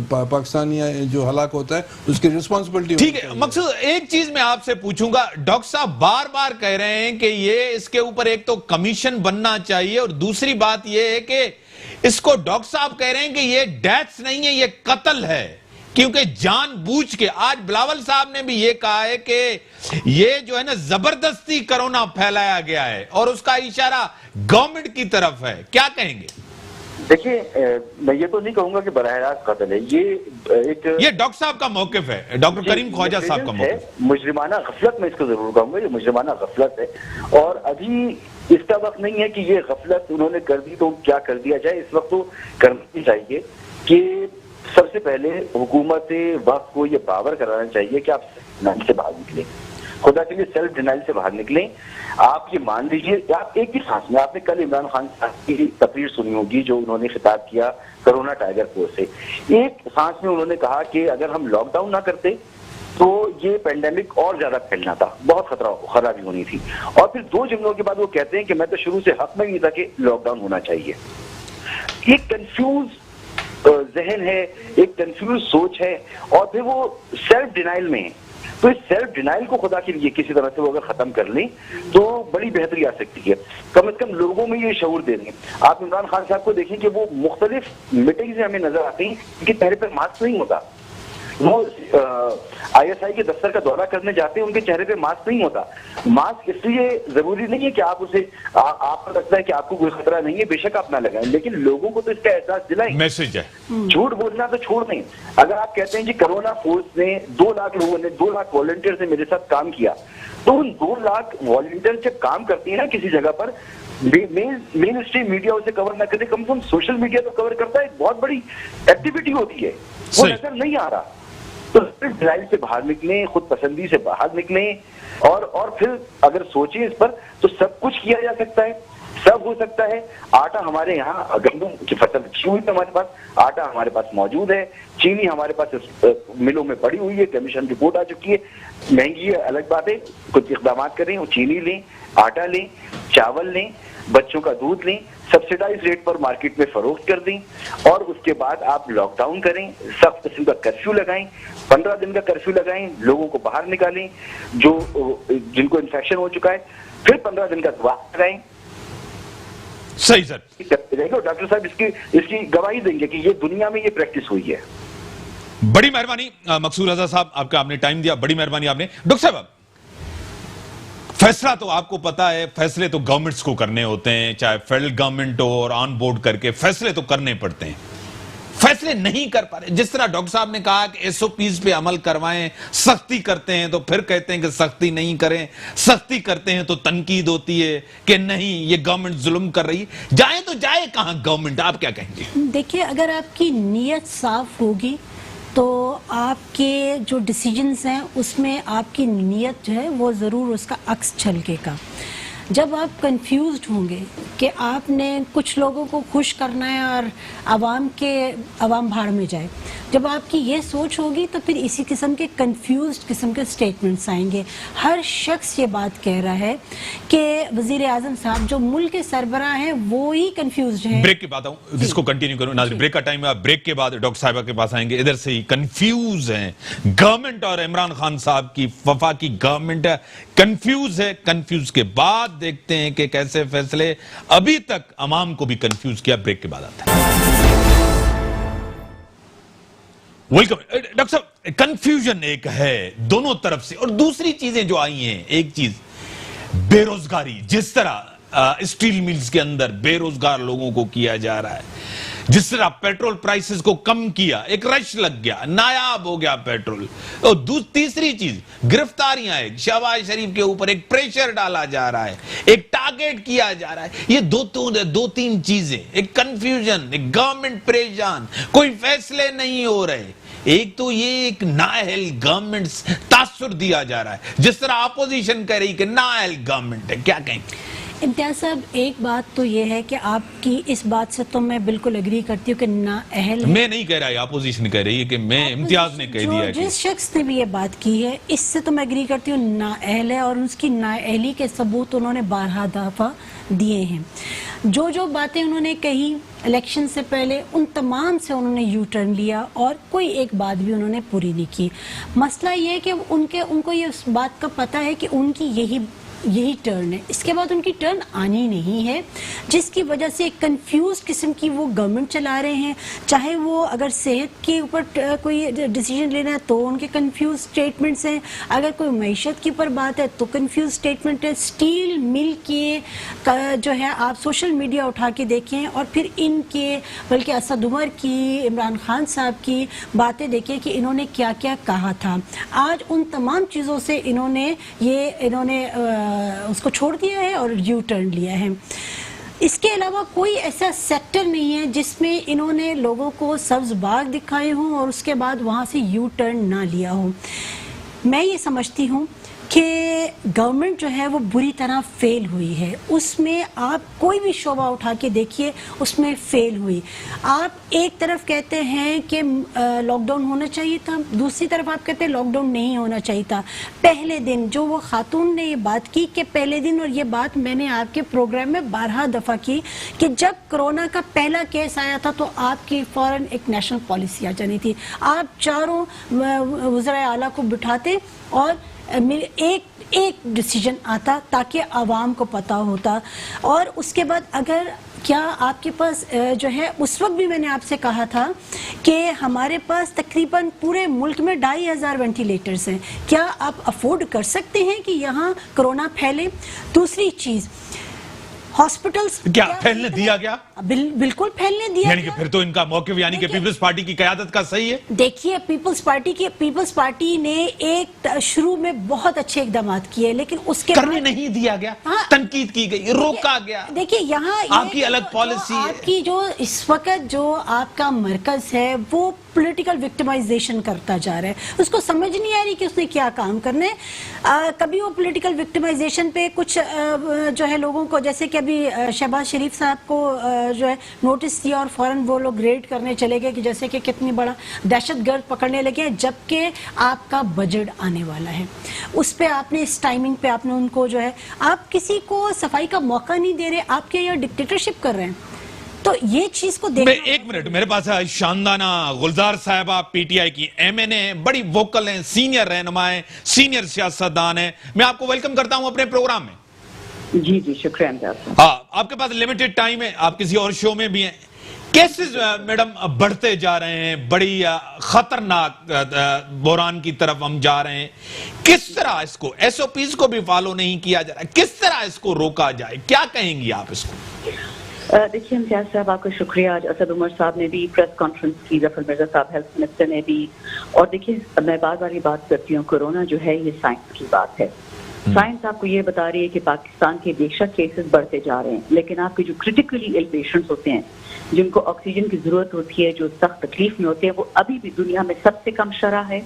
पाकिस्तानी जो हलाक होता है उसकी रिस्पॉन्सिबिलिटी। ठीक है मकसूद, एक चीज मैं आपसे पूछूंगा, डॉक्टर साहब बार बार कह रहे हैं कि ये इसके ऊपर एक तो कमीशन बनना चाहिए, और दूसरी बात ये है कि इसको डॉक्टर साहब कह रहे हैं कि ये डेथ्स नहीं है, ये कत्ल है, क्योंकि जानबूझ के। आज बिलावल साहब ने भी ये कहा है कि ये जो है ना जबरदस्ती कोरोना फैलाया गया है और उसका इशारा गवर्नमेंट की तरफ है। क्या कहेंगे? देखिए, मैं ये तो नहीं कहूंगा कि बराह रास्त कत्ल है, ये डॉक्टर साहब का मौकिफ है, डॉक्टर करीम ख्वाजा साहब का मौकिफ है। मुजरिमाना गफलत में इसको जरूर कहूंगा, ये मुजरिमाना गफलत है, और अभी इसका वक्त नहीं है कि ये गफलत उन्होंने कर दी तो क्या कर दिया जाए। इस वक्त तो करना चाहिए कि सबसे पहले हुकूमत वक्त को ये पावर कराना चाहिए कि आप से बाहर निकले, खुदा के लिए सेल्फ डिनाइल से बाहर निकलें। आप ये मान लीजिए, आप एक ही सांस में, आपने कल इमरान खान साहब की तकरीर सुनी होगी जो उन्होंने खिताब किया कोरोना टाइगर फोर्स से, एक सांस में उन्होंने कहा कि अगर हम लॉकडाउन ना करते तो ये पेंडेमिक और ज्यादा फैलना था, बहुत खराबी होनी थी। और फिर 2 जुमलों के बाद वो कहते हैं कि मैं तो शुरू से हक में ही था कि लॉकडाउन होना चाहिए। एक कंफ्यूज जहन है, एक कंफ्यूज सोच है, और फिर वो सेल्फ डिनाइल में है। तो इस सेल्फ डिनाइल को खुदा के लिए किसी तरह से वो अगर खत्म कर लें तो बड़ी बेहतरी आ सकती है। कम से कम लोगों में ये शऊर दे दें। आप इमरान खान साहब को देखें कि वो मुख्तलिफ मीटिंग से हमें नजर आती हैं, उनके चेहरे पर मास्क नहीं होता। वो ISI के दफ्तर का दौरा करने जाते हैं, उनके चेहरे पे मास्क नहीं होता। मास्क इसलिए जरूरी नहीं है कि आप उसे आपको लगता है कि आपको कोई खतरा नहीं है, बेशक आप ना लगाएं, लेकिन लोगों को तो इसका एहसास दिलाएं। मैसेज है। झूठ बोलना तो छोड़ दें। अगर आप कहते हैं कि कोरोना फोर्स ने 2 लाख लोगों ने 2 लाख वॉलंटियर्स ने मेरे साथ काम किया, तो उन 2 लाख वॉलंटियर्स जब काम करती है ना किसी जगह पर, मेन स्ट्रीम मीडिया उसे कवर ना करे, कम से कम सोशल मीडिया तो कवर करता है। बहुत बड़ी एक्टिविटी होती है, वो नजर नहीं आ रहा। तो डिनाइल से बाहर निकलें, खुद पसंदी से बाहर निकलें, और फिर अगर सोचें इस पर तो सब कुछ किया जा सकता है, सब हो सकता है। आटा हमारे यहाँ गंदम की फसल अच्छी हुई है, हमारे पास आटा हमारे पास मौजूद है, चीनी हमारे पास मिलों में पड़ी हुई है, कमीशन रिपोर्ट आ चुकी है। महंगी है अलग बात है, कुछ इकदाम करें, वो चीनी लें, आटा लें, चावल लें, बच्चों का दूध लें, सब्सिडाइज रेट पर मार्केट में फरोख्त कर दें, और उसके बाद आप लॉकडाउन करें, सख्त किस्म का कर्फ्यू लगाएं, 15 दिन का कर्फ्यू लगाएं, लोगों को बाहर निकालें जिनको इन्फेक्शन हो चुका है, फिर 15 दिन का दुआ लगाएं। सही सर, डॉक्टर साहब इसकी गवाही देंगे कि ये दुनिया में ये प्रैक्टिस हुई है। बड़ी मेहरबानी मकसूद रजा साहब, आपने टाइम दिया, बड़ी मेहरबानी आपने। डॉक्टर साहब, फैसला तो आपको पता है, फैसले तो गवर्नमेंट्स को करने होते हैं, चाहे फेडरल गवर्नमेंट हो, और ऑन बोर्ड करके फैसले तो करने पड़ते हैं। फैसले नहीं कर पा रहे, जिस तरह डॉक्टर साहब ने कहा कि SOPs पे अमल करवाएं, सख्ती करते हैं तो फिर कहते हैं कि सख्ती नहीं करें, सख्ती करते हैं तो तनकीद होती है कि नहीं ये गवर्नमेंट जुल्म कर रही है। जाए तो जाए कहां गवर्नमेंट, आप क्या कहेंगे? देखिए, अगर आपकी नीयत साफ होगी तो आपके जो डिसीजंस हैं उसमें आपकी नीयत जो है वो ज़रूर उसका अक्स झलकेगा। जब आप कंफ्यूज्ड होंगे कि आपने कुछ लोगों को खुश करना है और आवाम भाड़ में जाए, जब आपकी ये सोच होगी तो फिर इसी किस्म के कंफ्यूज्ड किस्म के स्टेटमेंट्स आएंगे। हर शख्स ये बात कह रहा है कि वजीर आजम साहब जो मुल्क के सरबराह हैं वो ही कंफ्यूज्ड हैं। ब्रेक के बाद आऊं, जिसको कंटिन्यू करूं नाज़रीन, ब्रेक का टाइम है, ब्रेक के बाद डॉक्टर साहिबा के पास आएंगे। इधर से ही कंफ्यूज हैं गवर्नमेंट, और इमरान खान साहब की वफाकी गवर्नमेंट कंफ्यूज है। कंफ्यूज के बाद देखते हैं कि कैसे फैसले अभी तक अवाम को भी कंफ्यूज किया। ब्रेक के बाद आता है। वेलकम डॉक्टर साहब। कंफ्यूजन एक है दोनों तरफ से, और दूसरी चीजें जो आई हैं, एक चीज बेरोजगारी, जिस तरह स्टील मिल्स के अंदर बेरोजगार लोगों को किया जा रहा है, जिस तरह पेट्रोल प्राइसेस को कम किया, एक रश लग गया, नायाब हो गया पेट्रोल। और तीसरी चीज गिरफ्तारियां, एक शहबाज शरीफ के ऊपर एक प्रेशर डाला जा रहा है, एक टारगेट किया जा रहा है। ये दो तीन चीजें, एक कंफ्यूजन, एक गवर्नमेंट परेशान, कोई फैसले नहीं हो रहे। एक तो ये एक नाअहल गवर्नमेंट तासुर दिया जा रहा है, जिस तरह अपोजिशन कह रही कि नाअहल गवर्नमेंट है। क्या कहेंगे? इम्तियाज साहब, एक बात तो ये है कि आपकी इस बात से तो मैं बिल्कुल एग्री करती हूँ कि नाअहल, मैं नहीं कह रहा, अपोजिशन कह रही है कि मैं, इम्तियाज ने कह दिया, जिस शख्स ने भी ये बात की है इससे तो मैं एग्री करती हूँ नाअहल है, और उसकी नाअहली के सबूत उन्होंने 12 दफा दिए हैं। जो बातें उन्होंने कही इलेक्शन से पहले, उन तमाम से उन्होंने यू टर्न लिया, और कोई एक बात भी उन्होंने पूरी नहीं की। मसला ये है कि उनको ये उस बात का पता है कि उनकी यही टर्न है, इसके बाद उनकी टर्न आनी नहीं है, जिसकी वजह से कंफ्यूज किस्म की वो गवर्नमेंट चला रहे हैं। चाहे वो अगर सेहत के ऊपर कोई डिसीजन लेना है तो उनके कंफ्यूज स्टेटमेंट्स हैं, अगर कोई मईशत के ऊपर बात है तो कंफ्यूज स्टेटमेंट है। स्टील मिल के जो है आप सोशल मीडिया उठा के देखें और फिर इनके बल्कि असद उमर की, इमरान खान साहब की बातें देखें कि इन्होंने क्या क्या कहा था। आज उन तमाम चीज़ों से इन्होंने उसको छोड़ दिया है और यू टर्न लिया है। इसके अलावा कोई ऐसा सेक्टर नहीं है जिसमें इन्होंने लोगों को सब्ज बाग दिखाए हों और उसके बाद वहाँ से यू टर्न ना लिया हो। मैं ये समझती हूँ कि गवर्नमेंट जो है वो बुरी तरह फेल हुई है। उसमें आप कोई भी शोबा उठा के देखिए, उसमें फेल हुई। आप एक तरफ कहते हैं कि लॉकडाउन होना चाहिए था, दूसरी तरफ आप कहते हैं लॉकडाउन नहीं होना चाहिए था। पहले दिन जो वो खातून ने ये बात की कि पहले दिन, और ये बात मैंने आपके प्रोग्राम में 12 दफ़ा की कि जब कोरोना का पहला केस आया था तो आपकी फौरन एक नेशनल पॉलिसी आ जानी थी। आप चारों वज़राए आला को बिठाते और एक डिसीजन आता ताकि आवाम को पता होता। और उसके बाद अगर क्या आपके पास जो है, उस वक्त भी मैंने आपसे कहा था कि हमारे पास तकरीबन पूरे मुल्क में 2500 वेंटिलेटर्स हैं, क्या आप अफोर्ड कर सकते हैं कि यहाँ कोरोना फैले? दूसरी चीज़, हॉस्पिटल्स क्या फैलने दिया गया? बिल्कुल फैलने दिया यानी कि गया। फिर तो इनका मौक़िफ़ यानी कि पीपल्स पार्टी की क़यादत का सही है। देखिए, पीपल्स पार्टी ने एक शुरू में बहुत अच्छे इकदाम किए, लेकिन उसके करने नहीं दिया गया, हाँ, तनकीद की गई, रोका गया। देखिए यहाँ आपकी अलग पॉलिसी है। आपकी जो इस वक्त जो आपका मरकज है वो पॉलिटिकल विक्टिमाइजेशन करता जा रहा है, उसको समझ नहीं आ रही कि उसने क्या काम करने। कभी वो पॉलिटिकल विक्टिमाइजेशन पे कुछ जो है लोगों को, जैसे कि अभी शहबाज शरीफ साहब को जो है नोटिस दिया और फौरन वो लोग रेड करने चले गए कि जैसे कि कितनी बड़ा दहशतगर्द पकड़ने लगे, जबकि आपका बजट आने वाला है। उस पे आपने इस टाइमिंग पे आपने उनको जो है, आप किसी को सफाई का मौका नहीं दे रहे, आपके यहाँ डिक्टेटरशिप कर रहे हैं। तो ये चीज को देखना। एक मिनट, मेरे पास है शानदाना गुलजार साहबा, पीटीआई की एमएनए, बड़ी वोकल हैं, सीनियर रहनुमा हैं, सीनियर सियासतदान हैं। मैं आपको वेलकम करता हूं अपने प्रोग्राम में। जी जी, शुक्रिया। हाँ, आपके पास लिमिटेड टाइम है, आप किसी और शो में भी हैं। केसेस मैडम बढ़ते जा रहे हैं, बड़ी खतरनाक बहरान की तरफ हम जा रहे हैं। किस तरह इसको, एसओपीज को भी फॉलो नहीं किया जा रहा है, किस तरह इसको रोका जाए, क्या कहेंगी आप इसको? देखिए इम्तियाज साहब, आपका शुक्रिया। आज असद उमर साहब ने भी प्रेस कॉन्फ्रेंस की, जफर मिर्जा साहब हेल्थ मिनिस्टर ने भी। और देखिए, मैं बार बार ये बात करती हूँ, कोरोना जो है ये साइंस की बात है। साइंस आपको ये बता रही है कि पाकिस्तान के बेशक केसेस बढ़ते जा रहे हैं, लेकिन आपके जो क्रिटिकली इल पेशेंट्स होते हैं, जिनको ऑक्सीजन की जरूरत होती है, जो सख्त तकलीफ में होते हैं, वो अभी भी दुनिया में सबसे कम शरह है।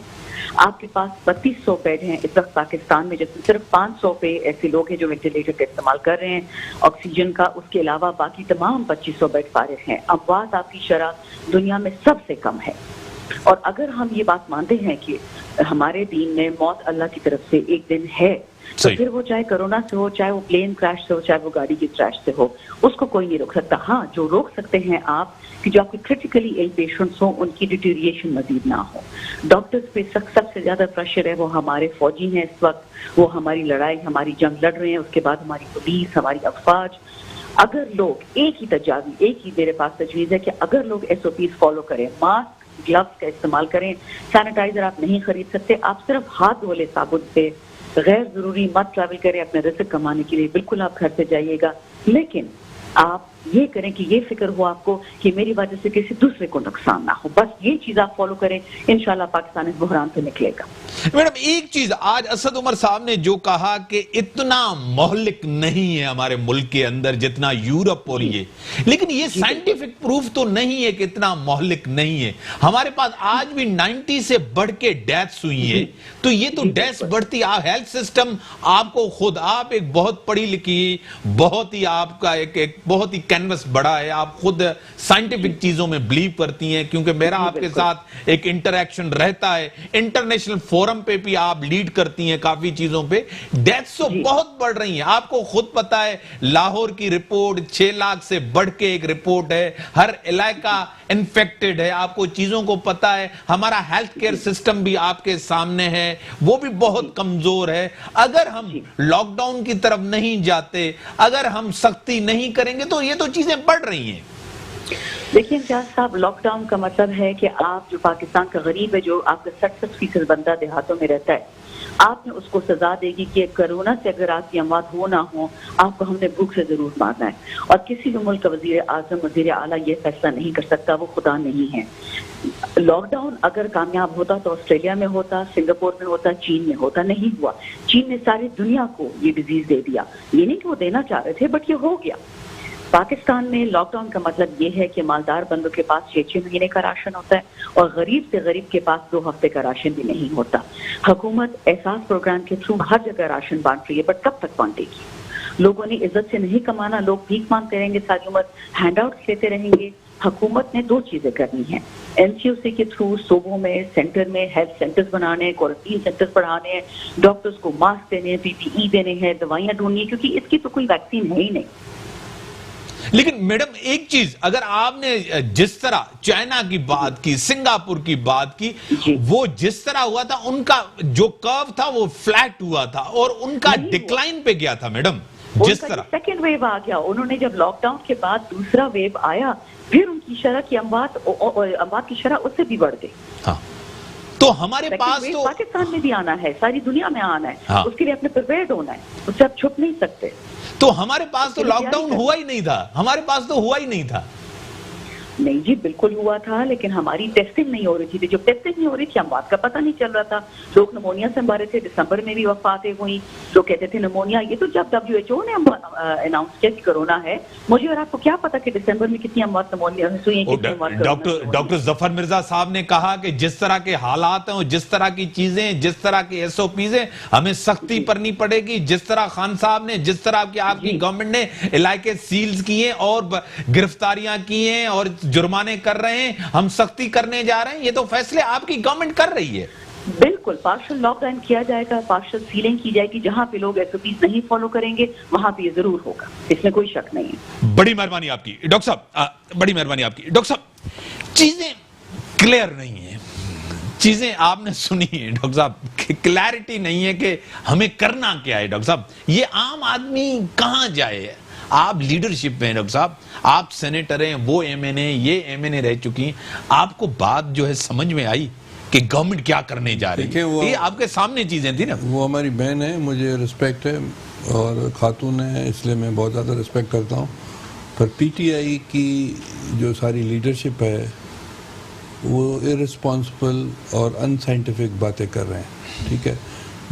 आपके पास 3200 बेड हैं इस वक्त पाकिस्तान में, जिसमें सिर्फ 500 पे ऐसे लोग हैं जो वेंटिलेटर का इस्तेमाल कर रहे हैं ऑक्सीजन का। उसके अलावा बाकी तमाम 2500 बेड फारिग हैं। अमवात आपकी शरह दुनिया में सबसे कम है। और अगर हम ये बात मानते हैं कि हमारे दीन में मौत अल्लाह की तरफ से एक दिन है, तो फिर वो चाहे कोरोना से हो, चाहे वो प्लेन क्रैश से हो, चाहे वो गाड़ी की क्रैश से हो, उसको कोई नहीं रोक सकता। हाँ, जो रोक सकते हैं आप कि जो आपके क्रिटिकली इल पेशेंट्स हो उनकी डिटीरिएशन मजीद ना हो। डॉक्टर्स पे सबसे ज्यादा प्रेशर है वो हमारे फौजी हैं इस वक्त, वो हमारी लड़ाई, हमारी जंग लड़ रहे हैं। उसके बाद हमारी पुलिस, हमारी अफवाज। अगर लोग एक ही तजावीज़, एक ही मेरे पास तजवीज़ है कि अगर लोग SOPs फॉलो करें, मास्क, ग्लव्स का इस्तेमाल करें, सैनिटाइजर आप नहीं खरीद सकते, आप सिर्फ हाथ धो ले साबुन से, गैर जरूरी मत ट्रैवल करें अपने रिस्क कमाने के लिए, बिल्कुल आप घर से जाइएगा, लेकिन आप ये करें कि ये फिक्र हो आपको कि मेरी वजह से किसी दूसरे को नुकसान ना हो। बस ये चीज आप फॉलो करें, इंशाल्लाह पाकिस्तान इस बहरान से निकलेगा। मैडम, एक चीज आज असद उमर साहब ने जो कहा कि इतना मोहल्लिक नहीं है हमारे मुल्क के अंदर जितना यूरोप और ये, लेकिन ये साइंटिफिक प्रूफ तो नहीं है कि इतना मोहल्लिक नहीं है। हमारे पास आज भी 90 से बढ़ के डेथ्स हुई है, तो ये तो डेथ्स बढ़ती। आप हेल्थ सिस्टम, आपको खुद, आप एक बहुत पढ़ी लिखी, बहुत ही आपका एक बहुत ही कैनवस बड़ा है, आप खुद साइंटिफिक चीजों में बिलीव करती हैं, क्योंकि मेरा आपके साथ एक इंटरैक्शन रहता है, इंटरनेशनल फोरम पे भी आप लीड करती हैं काफी चीजों पे। डेथ्स तो बहुत बढ़ रही हैं, आपको खुद पता है। लाहौर की रिपोर्ट 6 लाख से बढ़ के एक रिपोर्ट है, हर इलाका इन्फेक्टेड है, आपको चीजों को पता है। हमारा हेल्थ केयर सिस्टम भी आपके सामने है, वो भी बहुत कमजोर है। अगर हम लॉकडाउन की तरफ नहीं जाते, अगर हम सख्ती नहीं करेंगे, तो ये तो चीजें बढ़ रही हैं। देखिए इम्तियाज साहब, लॉकडाउन का मतलब है कि आप जो पाकिस्तान का गरीब है, जो आपका 60-60% बंदा देहातों में रहता है, आपने उसको सजा देगी कि कोरोना से अगर आपकी अमवात हो ना हो, आपको हमने भूख से जरूर मारना है। और किसी भी मुल्क का वजीर आजम, वजीर आला ये फैसला नहीं कर सकता, वो खुदा नहीं है। लॉकडाउन अगर कामयाब होता तो ऑस्ट्रेलिया में होता, सिंगापुर में होता, चीन में होता, नहीं हुआ। चीन ने सारी दुनिया को ये डिजीज दे दिया, ये नहीं कि वो देना चाह रहे थे, बट ये हो गया। पाकिस्तान में लॉकडाउन का मतलब ये है कि मालदार बंदों के पास 6-6 महीने का राशन होता है और गरीब से गरीब के पास 2 हफ्ते का राशन भी नहीं होता। हुकूमत एहसास प्रोग्राम के थ्रू हर जगह राशन बांट रही है, बट कब तक बांटेगी? लोगों ने इज्जत से नहीं कमाना, लोग भीख मांगते रहेंगे सारी उम्र, हैंडआउट्स लेते रहेंगे। हुकूमत ने 2 चीजें करनी है, NCOC के थ्रू सूबों में, सेंटर में हेल्थ सेंटर्स बनाने, क्वारंटीन सेंटर्स बढ़ाने हैं, डॉक्टर्स को मास्क देने, PPE देने हैं, दवाइयां ढूंढनी है, क्योंकि इसकी तो कोई वैक्सीन है ही नहीं। लेकिन मैडम एक चीज, अगर आपने जिस तरह चाइना की बात की, सिंगापुर की बात की, वो जिस तरह हुआ था, उनका जो कर्व था वो फ्लैट हुआ था और उनका डिक्लाइन पे गया था मैडम। जिस तरह सेकेंड वेव आ गया, उन्होंने जब लॉकडाउन के बाद दूसरा वेव आया, फिर उनकी शरह की अमवात की शरह उससे भी बढ़ गई। हाँ, तो हमारे पास तो पाकिस्तान में भी आना है, सारी दुनिया में आना है। हाँ। उसके लिए अपने प्रिपेयर्ड होना है, उससे आप छुप नहीं सकते। तो हमारे पास तो लॉकडाउन हुआ ही नहीं था, हमारे पास तो हुआ ही नहीं था। नहीं जी, बिल्कुल हुआ था, लेकिन हमारी टेस्टिंग नहीं हो रही थी। जब टेस्टिंग नहीं हो रही थी, अमवात का पता नहीं चल रहा था। लोग निमोनिया से मर रहे थे, दिसंबर में भी वफातें हुई। लोग कहते थे निमोनिया, ये तो जब WHO ने अनाउंस किया कि कोरोना है, मुझे और आपको क्या पता कि दिसंबर में कितनी अमवात निमोनिया हुई। डॉक्टर जफर मिर्जा साहब ने कहा कि जिस तरह के हालात हैं, जिस तरह की चीजें, जिस तरह की SOPs हैं, हमें सख्ती करनी पड़ेगी। जिस तरह खान साहब ने, जिस तरह की आपकी गवर्नमेंट ने इलाके सील्स किए और गिरफ्तारियां की हैं और जुर्माने कर रहे हैं, हम सख्ती करने जा रहे हैं, ये तो फैसले आपकी गवर्नमेंट कर रही है। बिल्कुल, पार्शियल लॉकडाउन किया जाएगा, पार्शियल सीलिंग की जाएगी। जहां पे लोग SOPs नहीं फॉलो करेंगे, वहां पे ये जरूर होगा, इसमें कोई शक नहीं है। बड़ी मेहरबानी आपकी डॉक्टर साहब, बड़ी मेहरबानी आपकी डॉक्टर साहब। चीजें क्लियर नहीं है, चीजें आपने सुनी है डॉक्टर साहब, क्लैरिटी नहीं है कि हमें करना क्या है। डॉक्टर साहब, ये आम आदमी कहां जाए? आप लीडरशिप में हैं डॉक्टर साहब, आप सेनेटर हैं, वो MNA, ये MNA रह चुकी हैं, आपको बात जो है समझ में आई कि गवर्नमेंट क्या करने जा रही है? ये आपके सामने चीजें थी ना। वो हमारी बहन है, मुझे रिस्पेक्ट है और खातून है, इसलिए मैं बहुत ज़्यादा रिस्पेक्ट करता हूँ। पर PTI की जो सारी लीडरशिप है वो इररिस्पॉन्सिबल और अनसाइंटिफिक बातें कर रहे हैं, ठीक है,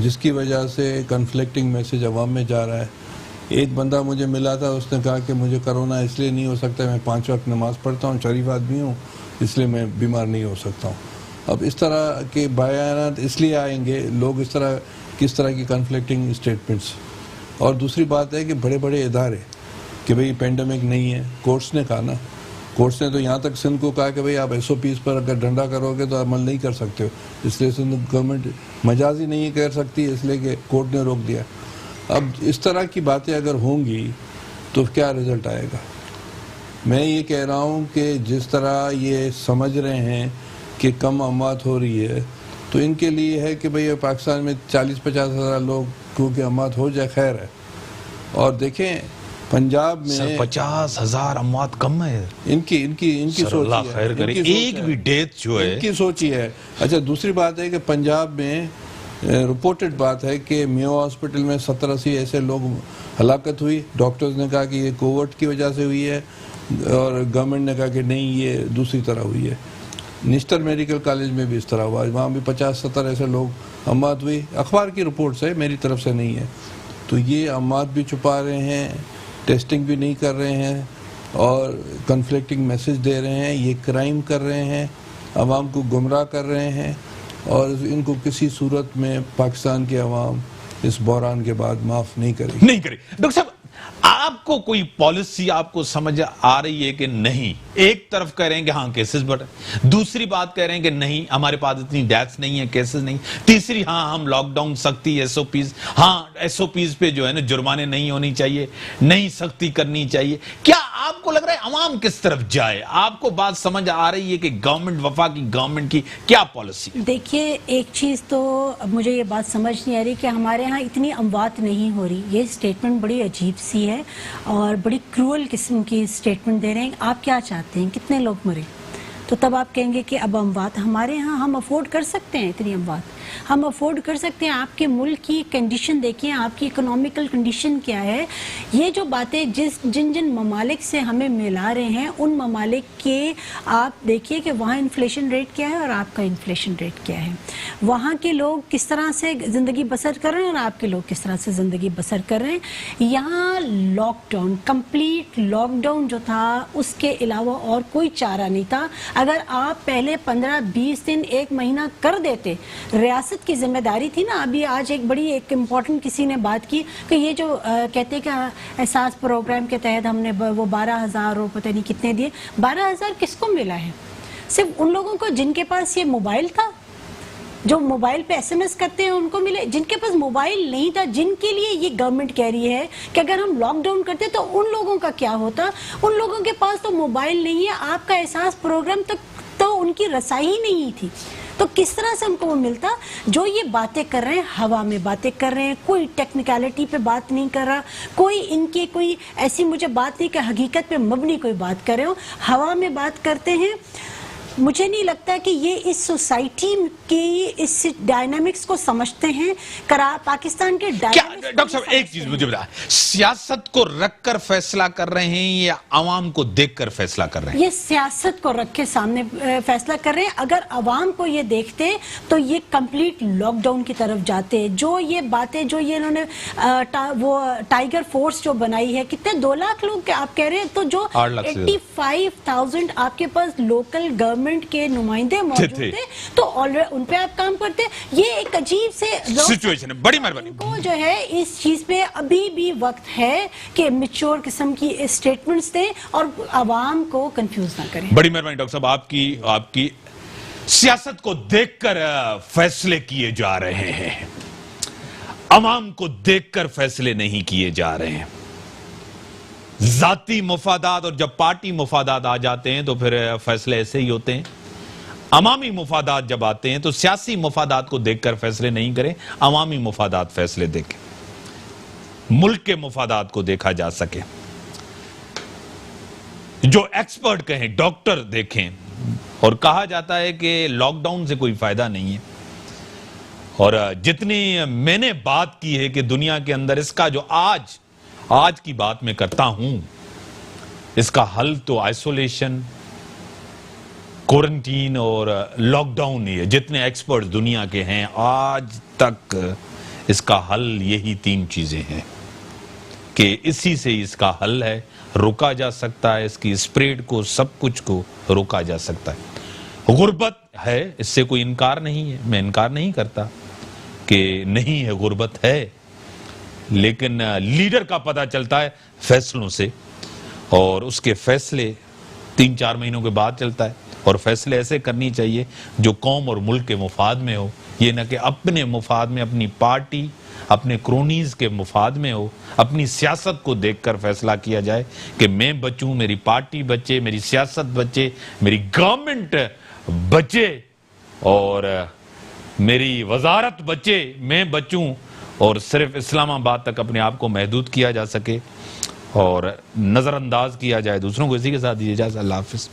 जिसकी वजह से कन्फ्लिक्टिंग मैसेज अवाम में जा रहा है। एक बंदा मुझे मिला था, उसने कहा कि मुझे कोरोना इसलिए नहीं हो सकता, मैं 5 वक्त नमाज पढ़ता हूँ, शरीफ आदमी हूँ, इसलिए मैं बीमार नहीं हो सकता हूँ। अब इस तरह के बयानात इसलिए आएंगे, लोग इस तरह किस तरह की कन्फ्लिक्टिंग स्टेटमेंट्स। और दूसरी बात है कि बड़े बड़े इदारे कि भाई पेंडेमिक नहीं है, कोर्ट्स ने कहा ना, कोर्ट्स ने तो यहाँ तक सिंध को कहा कि भाई आप SOPs पर अगर डंडा करोगे तो अमल नहीं कर सकते हो, इसलिए सिंध गवर्नमेंट मजाजी नहीं कर सकती, इसलिए कि कोर्ट ने रोक दिया। अब इस तरह की बातें अगर होंगी तो क्या रिजल्ट आएगा? मैं ये कह रहा हूँ कि जिस तरह ये समझ रहे हैं कि कम अमवात हो रही है, तो इनके लिए है कि भाई पाकिस्तान में 40-50 हज़ार लोग क्योंकि अमवात हो जाए, खैर है। और देखें पंजाब में 50,000 अमवात कम है, इनकी सोच है, एक भी डेथ जो है इनकी सोच ही है। अच्छा, दूसरी बात है कि पंजाब में रिपोर्टेड बात है कि मेयो हॉस्पिटल में 70-80 ऐसे लोग हलाकत हुई। डॉक्टर्स ने कहा कि ये कोविड की वजह से हुई है और गवर्नमेंट ने कहा कि नहीं, ये दूसरी तरह हुई है। निश्तर मेडिकल कॉलेज में भी इस तरह हुआ, वहाँ भी 50-70 ऐसे लोग अमवात हुई। अखबार की रिपोर्ट्स है, मेरी तरफ से नहीं है। तो ये अमवात भी छुपा रहे हैं, टेस्टिंग भी नहीं कर रहे हैं और कन्फ्लिक्टिंग मैसेज दे रहे हैं, ये क्राइम कर रहे हैं, आवाम को गुमराह कर रहे हैं और इनको किसी सूरत में पाकिस्तान के अवाम इस बहरान के बाद माफ नहीं करेगी। नहीं करेगी। डॉक्टर साहब, आपको कोई पॉलिसी आपको समझ आ रही है कि नहीं? एक तरफ कह रहे हैं कि हाँ केसेस बढ़, दूसरी बात कह रहे हैं कि नहीं हमारे पास इतनी डेथ्स नहीं है, केसेस नहीं, तीसरी हाँ हम लॉकडाउन सख्ती एसओपीज, हाँ एसओपीज पे जो है ना जुर्माने नहीं होनी चाहिए, नहीं सख्ती करनी चाहिए। क्या आपको लग रहा है अवाम किस तरफ जाए? आपको बात समझ आ रही है कि गवर्नमेंट, वफाकी गवर्नमेंट की क्या पॉलिसी? देखिए, एक चीज़ तो मुझे ये बात समझ नहीं आ रही कि हमारे यहाँ इतनी अमवात नहीं हो रही। ये स्टेटमेंट बड़ी अजीब सी है और बड़ी क्रूअल किस्म की स्टेटमेंट दे रहे हैं। आप क्या चाहते हैं, कितने लोग मरे? तो तब आप कहेंगे कि अब अमवात हमारे यहाँ, हम अफोर्ड कर सकते हैं इतनी अमवात, हम अफोर्ड कर सकते हैं। आपके मुल्क की कंडीशन देखिए, आपकी इकोनॉमिकल कंडीशन क्या है। ये जो बातें जिन जिन ममालिक से हमें मिला रहे हैं, उन ममालिक के आप देखिए कि वहाँ इन्फ्लेशन रेट क्या है और आपका इन्फ्लेशन रेट क्या है। वहाँ के लोग किस तरह से ज़िंदगी बसर कर रहे हैं और आपके लोग किस तरह से ज़िंदगी बसर कर रहे हैं। यहाँ लॉकडाउन, कंप्लीट लॉकडाउन जो था, उसके अलावा और कोई चारा नहीं था। अगर आप पहले 15-20 दिन, एक महीना कर देते, रियासत की जिम्मेदारी थी ना। अभी आज एक इम्पोर्टेंट किसी ने बात की कि ये जो कहते हैं कि एहसास प्रोग्राम के तहत हमने वो 12,000 और पता नहीं कितने दिए। 12,000 किसको मिला है? सिर्फ उन लोगों को जिनके पास ये मोबाइल था, जो मोबाइल पे एसएमएस करते हैं उनको मिले। जिनके पास मोबाइल नहीं था, जिनके लिए ये गवर्नमेंट कह रही है कि अगर हम लॉकडाउन करते तो उन लोगों का क्या होता? उन लोगों के पास तो मोबाइल नहीं है। आपका एहसास प्रोग्राम तक तो उनकी रसाई ही नहीं थी, तो किस तरह से हमको वो मिलता? जो ये बातें कर रहे हैं, हवा में बातें कर रहे हैं, कोई टेक्निकलिटी पे बात नहीं कर रहा, कोई इनकी कोई ऐसी मुझे बात नहीं कि हकीकत पे मबनी कोई बात कर रहे हो, हवा में बात करते हैं। मुझे नहीं लगता कि ये इस सोसाइटी की इस डायनामिक्स को समझते हैं। पाकिस्तान के क्या डॉक्टर साहब एक चीज मुझे बता, सियासत को रखकर फैसला कर रहे हैं या अवाम को देखकर फैसला कर रहे हैं? ये सियासत को रख के सामने फैसला कर रहे हैं। अगर अवाम को ये देखते तो ये कंप्लीट लॉकडाउन की तरफ जाते। जो ये बातें, जो ये इन्होंने वो टाइगर फोर्स जो बनाई है, कितने 2 लाख लोग आप कह रहे हैं, तो जो 85,000 आपके पास लोकल गवर्नमेंट के नुमाइंदे मौजूद थे, तो ऑलरेडी उन पे आप काम करते। ये एक अजीब से सिचुएशन है। बड़ी मेहरबानी। को जो है इस चीज पे अभी भी वक्त है कि मैच्योर किस्म की स्टेटमेंट्स दें और आवाम को कंफ्यूज ना करें। बड़ी मेहरबानी डॉक्टर साहब, आपकी सियासत को देखकर फैसले किए जा रहे हैं, अवाम को देखकर फैसले नहीं किए जा रहे हैं। जाती मुफादात, और जब पार्टी मुफादात आ जाते हैं तो फिर फैसले ऐसे ही होते हैं। अवामी मुफादात जब आते हैं तो सियासी मुफादात को देखकर फैसले नहीं करें, अवामी मुफादात फैसले देखें, मुल्क के मुफादात को देखा जा सके। जो एक्सपर्ट कहें, डॉक्टर देखें। और कहा जाता है कि लॉकडाउन से कोई फायदा नहीं है। और जितनी मैंने बात की है कि दुनिया के अंदर इसका जो आज की बात मैं करता हूं, इसका हल तो आइसोलेशन, क्वारंटीन और लॉकडाउन ही है। जितने एक्सपर्ट दुनिया के हैं आज तक इसका हल यही 3 चीजें हैं कि इसी से इसका हल है, रोका जा सकता है, इसकी स्प्रेड को, सब कुछ को रोका जा सकता है। गुर्बत है, इससे कोई इनकार नहीं है, मैं इनकार नहीं करता कि नहीं है, गुर्बत है, लेकिन लीडर का पता चलता है फैसलों से, और उसके फैसले 3-4 महीनों के बाद चलता है। और फैसले ऐसे करनी चाहिए जो कौम और मुल्क के मुफाद में हो, ये ना कि अपने मुफाद में, अपनी पार्टी, अपने क्रोनीज के मुफाद में हो। अपनी सियासत को देखकर फैसला किया जाए कि मैं बचूं, मेरी पार्टी बचे, मेरी सियासत बचे, मेरी गवर्नमेंट बचे और मेरी वजारत बचे, मैं बचूं, और सिर्फ इस्लामाबाद तक अपने आप को महदूद किया जा सके और नजरअंदाज किया जाए दूसरों को। इसी के साथ दीजिए इजाज़त। अल्लाह हाफिज़।